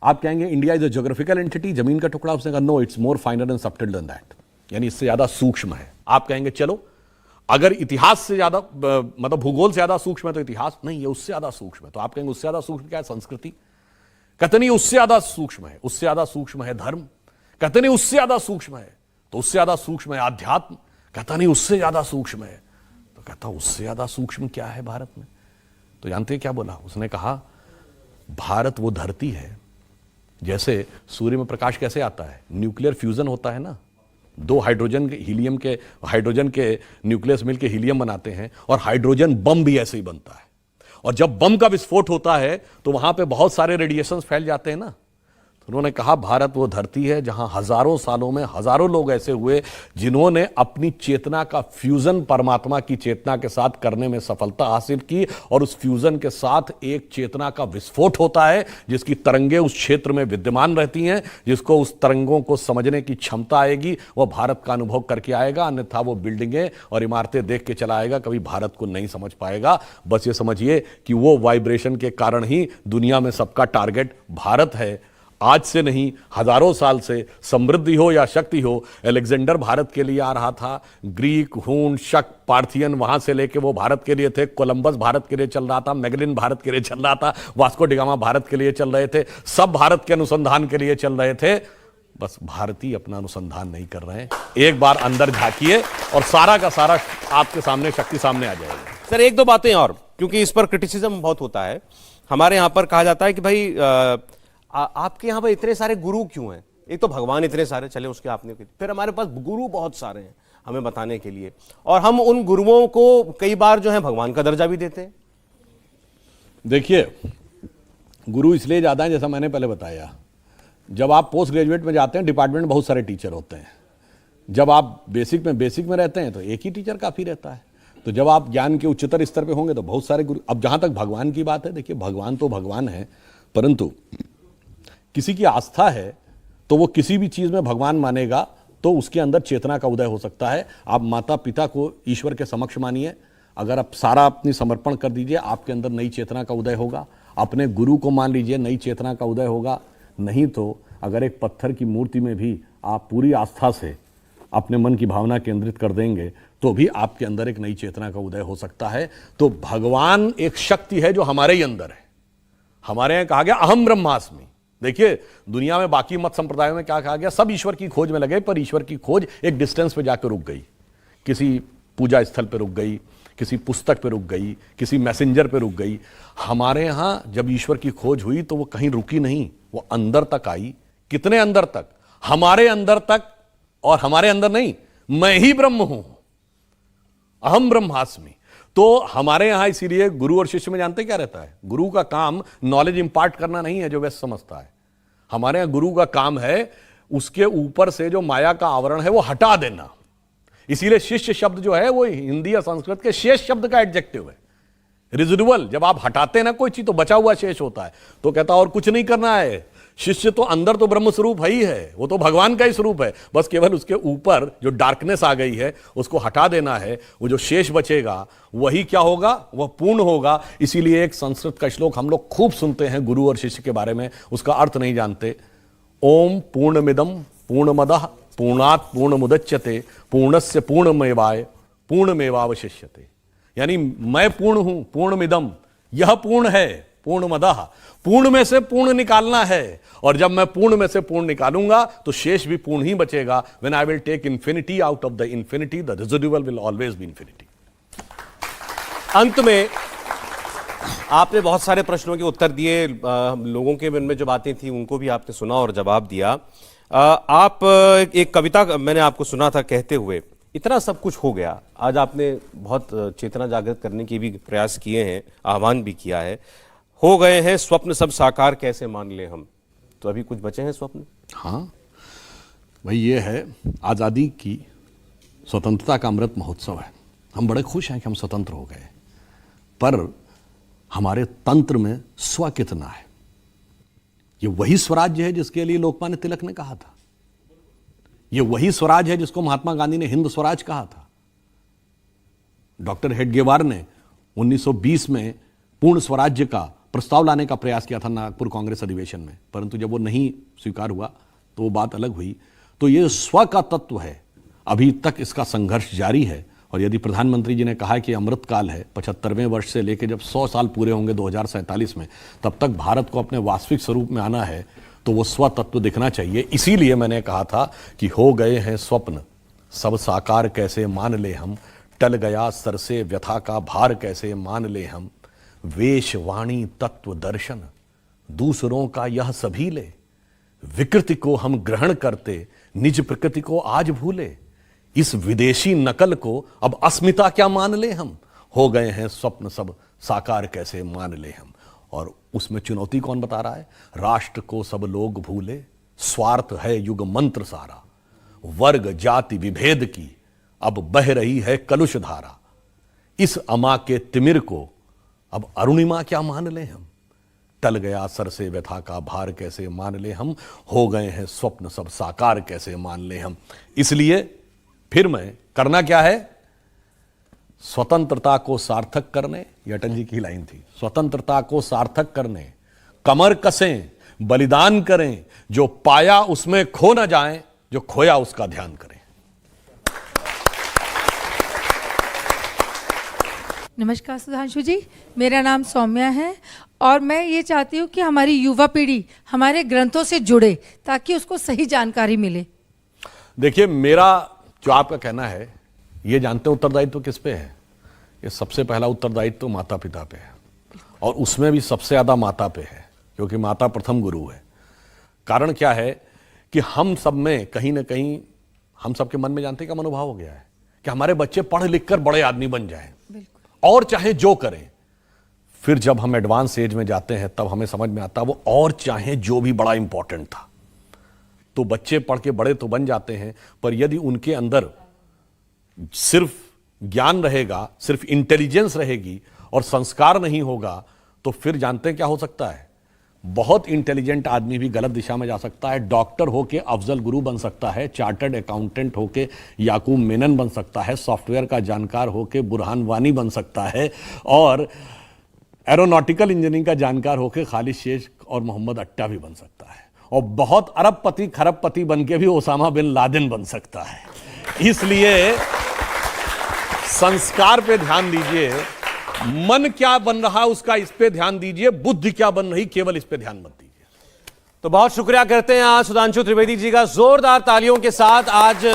आप कहेंगे India is a geographical entity, जमीन का टुकड़ा। उसने कहा no, it's more finer and subtle than that, यानी इससे ज्यादा सूक्ष्म है। आप कहेंगे चलो अगर इतिहास से ज्यादा मतलब भूगोल से ज्यादा सूक्ष्म है तो इतिहास नहीं है, उससे ज्यादा सूक्ष्म है। तो आप कहेंगे उससे ज्यादा सूक्ष्म क्या है? संस्कृति। कहते नहीं उससे ज्यादा सूक्ष्म है, उससे ज्यादा सूक्ष्म है धर्म। कहते नहीं उससे ज्यादा सूक्ष्म है, तो उससे ज्यादा सूक्ष्म है आध्यात्म। कहता नहीं उससे ज्यादा सूक्ष्म है, तो कहता उससे ज्यादा सूक्ष्म क्या है भारत में? तो जानते हैं क्या बोला उसने? कहा भारत वो धरती है, जैसे सूर्य में प्रकाश कैसे आता है? न्यूक्लियर फ्यूजन होता है ना, दो हाइड्रोजन के न्यूक्लियस मिलकर हीलियम बनाते हैं, और हाइड्रोजन बम भी ऐसे ही बनता है। और जब बम का विस्फोट होता है तो वहां पे बहुत सारे रेडिएशंस फैल जाते हैं ना। तो उन्होंने कहा भारत वो धरती है जहां हजारों सालों में हजारों लोग ऐसे हुए जिन्होंने अपनी चेतना का फ्यूजन परमात्मा की चेतना के साथ करने में सफलता हासिल की, और उस फ्यूजन के साथ एक चेतना का विस्फोट होता है जिसकी तरंगे उस क्षेत्र में विद्यमान रहती हैं। जिसको उस तरंगों को समझने की क्षमता आएगी वह भारत का अनुभव करके आएगा, अन्यथा वो बिल्डिंगें और इमारतें देख के चला आएगा, कभी भारत को नहीं समझ पाएगा। बस ये समझिए कि वो वाइब्रेशन के कारण ही दुनिया में सबका टारगेट भारत है। आज से नहीं, हजारों साल से समृद्धि हो या शक्ति हो, अलेक्जेंडर भारत के लिए आ रहा था। ग्रीक, हून, शक, पार्थियन वहां से लेके वो भारत के लिए थे। कोलंबस भारत के लिए चल रहा था, मैगलिन भारत के लिए चल रहा था, वास्को डिगामा भारत के लिए चल रहे थे, सब भारत के अनुसंधान के लिए चल रहे थे। बस भारतीय अपना अनुसंधान नहीं कर रहे हैं। एक बार अंदर झांकिए और सारा का सारा आपके सामने शक्ति सामने आ जाएगी। सर एक दो बातें और, क्योंकि इस पर क्रिटिसिज्म बहुत होता है। हमारे यहां पर कहा जाता है कि भाई आपके यहाँ पर इतने सारे गुरु क्यों हैं? एक तो भगवान इतने सारे, चले उसके आपने, फिर हमारे पास गुरु बहुत सारे हैं हमें बताने के लिए, और हम उन गुरुओं को कई बार जो है भगवान का दर्जा भी देते हैं। देखिए, गुरु इसलिए ज्यादा है, जैसा मैंने पहले बताया, जब आप पोस्ट ग्रेजुएट में जाते हैं डिपार्टमेंट में बहुत सारे टीचर होते हैं। जब आप बेसिक में रहते हैं तो एक ही टीचर काफी रहता है। तो जब आप ज्ञान के उच्चतर स्तर पे होंगे तो बहुत सारे गुरु। अब जहां तक भगवान की बात है, देखिए भगवान तो भगवान है, परंतु किसी की आस्था है तो वो किसी भी चीज में भगवान मानेगा तो उसके अंदर चेतना का उदय हो सकता है। आप माता पिता को ईश्वर के समक्ष मानिए, अगर आप सारा अपनी समर्पण कर दीजिए, आपके अंदर नई चेतना का उदय होगा। अपने गुरु को मान लीजिए, नई चेतना का उदय होगा। नहीं तो अगर एक पत्थर की मूर्ति में भी आप पूरी आस्था से अपने मन की भावना केंद्रित कर देंगे तो भी आपके अंदर एक नई चेतना का उदय हो सकता है। तो भगवान एक शक्ति है जो हमारे ही अंदर है। हमारे यहां कहा गया अहम ब्रह्मास्मि। देखिए दुनिया में बाकी मत संप्रदायों में क्या कहा गया, सब ईश्वर की खोज में लगे, पर ईश्वर की खोज एक डिस्टेंस पे जाकर रुक गई, किसी पूजा स्थल पे रुक गई, किसी पुस्तक पे रुक गई, किसी मैसेंजर पे रुक गई। हमारे यहां जब ईश्वर की खोज हुई तो वो कहीं रुकी नहीं, वो अंदर तक आई। कितने अंदर तक? हमारे अंदर तक। और हमारे अंदर नहीं, मैं ही ब्रह्म हूं, अहम ब्रह्मास्मि। तो हमारे यहां इसीलिए गुरु और शिष्य में जानते क्या रहता है, गुरु का काम नॉलेज इंपार्ट करना नहीं है जो वैसे समझता है। हमारे यहां गुरु का काम है उसके ऊपर से जो माया का आवरण है वो हटा देना। इसीलिए शिष्य शब्द जो है वो हिंदी या संस्कृत के शेष शब्द का एडजेक्टिव है, रिजिडुअल। जब आप हटाते ना कोई चीज तो बचा हुआ शेष होता है। तो कहता और कुछ नहीं करना है, शिष्य तो अंदर तो ब्रह्म स्वरूप है ही है, वो तो भगवान का ही स्वरूप है, बस केवल उसके ऊपर जो डार्कनेस आ गई है उसको हटा देना है। वो जो शेष बचेगा वही क्या होगा, वह पूर्ण होगा। इसीलिए एक संस्कृत का श्लोक हम लोग खूब सुनते हैं गुरु और शिष्य के बारे में, उसका अर्थ नहीं जानते। ओम पूर्णमिदं पूर्णमदः पूर्णात् पूर्णमुदच्यते पूर्णस्य पूर्णमेवाय पूर्णमेवावशिष्यते। यानी मैं पूर्ण हूं, पूर्णमिदं, यह पूर्ण है, पूर्णमदः, पूर्ण में से पूर्ण निकालना है। और जब मैं पूर्ण में से पूर्ण निकालूंगा तो शेष भी पूर्ण ही बचेगा। When I will take infinity out of the infinity, the residual will always be infinity. अंत में आपने बहुत सारे प्रश्नों के उत्तर दिए, लोगों के मन में जो बातें थी उनको भी आपने सुना और जवाब दिया। आप एक कविता मैंने आपको सुना था कहते हुए, इतना सब कुछ हो गया, आज आपने बहुत चेतना जागृत करने के भी प्रयास किए हैं, आह्वान भी किया है। हो गए हैं स्वप्न सब साकार कैसे मान ले हम, तो अभी कुछ बचे हैं स्वप्न? हाँ भाई, ये है आज़ादी की, स्वतंत्रता का अमृत महोत्सव है। हम बड़े खुश हैं कि हम स्वतंत्र हो गए, पर हमारे तंत्र में स्व कितना है? ये वही स्वराज्य है जिसके लिए लोकमान्य तिलक ने कहा था। ये वही स्वराज है जिसको महात्मा गांधी ने हिंद स्वराज कहा था। डॉक्टर हेडगेवार ने 1920 में पूर्ण स्वराज्य का प्रस्ताव लाने का प्रयास किया था नागपुर कांग्रेस अधिवेशन में, परंतु जब वो नहीं स्वीकार हुआ तो वो बात अलग हुई। तो ये स्व का तत्व है, अभी तक इसका संघर्ष जारी है। और यदि प्रधानमंत्री जी ने कहा कि अमृत काल है, 75वें वर्ष से लेकर जब 100 साल पूरे होंगे 2047 में, तब तक भारत को अपने वास्तविक स्वरूप में आना है, तो वो स्व तत्व दिखना चाहिए। इसीलिए मैंने कहा था कि हो गए हैं स्वप्न सब साकार कैसे मान ले हम, टल गया सर से व्यथा का भार कैसे मान ले हम, वेश वाणी तत्व दर्शन दूसरों का यह सभी ले, विकृति को हम ग्रहण करते निज प्रकृति को आज भूले, इस विदेशी नकल को अब अस्मिता क्या मान ले हम, हो गए हैं स्वप्न सब साकार कैसे मान ले हम। और उसमें चुनौती कौन बता रहा है? राष्ट्र को सब लोग भूले, स्वार्थ है युग मंत्र सारा, वर्ग जाति विभेद की अब बह रही है कलुष धारा, इस अमा के तिमिर को अब अरुणिमा क्या मान ले हम, टल गया सर से व्यथा का भार कैसे मान ले हम, हो गए हैं स्वप्न सब साकार कैसे मान ले हम। इसलिए फिर मैं करना क्या है? स्वतंत्रता को सार्थक करने, ये अटल जी की लाइन थी, स्वतंत्रता को सार्थक करने कमर कसें बलिदान करें, जो पाया उसमें खो न जाएं, जो खोया उसका ध्यान करें। नमस्कार सुधांशु जी, मेरा नाम सौम्या है और मैं ये चाहती हूँ कि हमारी युवा पीढ़ी हमारे ग्रंथों से जुड़े ताकि उसको सही जानकारी मिले। देखिए, मेरा जो आपका कहना है, ये जानते हैं उत्तरदायित्व किस पे है? ये सबसे पहला उत्तरदायित्व माता पिता पे है, और उसमें भी सबसे ज्यादा माता पे है, क्योंकि माता प्रथम गुरु है। कारण क्या है कि हम सब में कहीं ना कहीं, हम सबके मन में जानते हैं क्या मनोभाव हो गया है कि हमारे बच्चे पढ़ लिख कर बड़े आदमी बन जाएं, और चाहे जो करें। फिर जब हम एडवांस एज में जाते हैं तब हमें समझ में आता है वो और चाहे जो भी बड़ा इंपॉर्टेंट था। तो बच्चे पढ़ के बड़े तो बन जाते हैं, पर यदि उनके अंदर सिर्फ ज्ञान रहेगा, सिर्फ इंटेलिजेंस रहेगी और संस्कार नहीं होगा, तो फिर जानते हैं क्या हो सकता है? बहुत इंटेलिजेंट आदमी भी गलत दिशा में जा सकता है। डॉक्टर होके अफजल गुरु बन सकता है, चार्टर्ड अकाउंटेंट होके याकूब मेनन बन सकता है, सॉफ्टवेयर का जानकार होके बुरहान वानी बन सकता है, और एरोनॉटिकल इंजीनियरिंग का जानकार होकर खालिद शेख और मोहम्मद अट्टा भी बन सकता है, और बहुत अरबपति खरबपति बन के भी ओसामा बिन लादेन बन सकता है। इसलिए संस्कार पे ध्यान दीजिए, मन क्या बन रहा उसका इस पे ध्यान दीजिए, बुद्धि क्या बन रही केवल इस पे ध्यान मत दीजिए। तो बहुत शुक्रिया करते हैं आज सुधांशु त्रिवेदी जी का, जोरदार तालियों के साथ। आज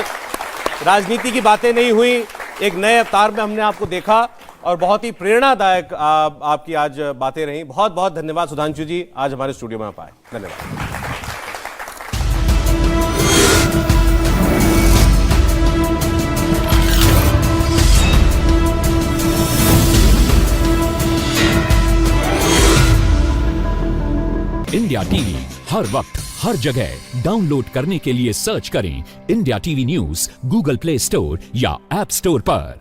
राजनीति की बातें नहीं हुई, एक नए अवतार में हमने आपको देखा और बहुत ही प्रेरणादायक आपकी आज बातें रही। बहुत बहुत धन्यवाद सुधांशु जी, आज हमारे स्टूडियो में आप आए। धन्यवाद। इंडिया टीवी हर वक्त हर जगह डाउनलोड करने के लिए सर्च करें India TV news Google play store या ऐप स्टोर पर।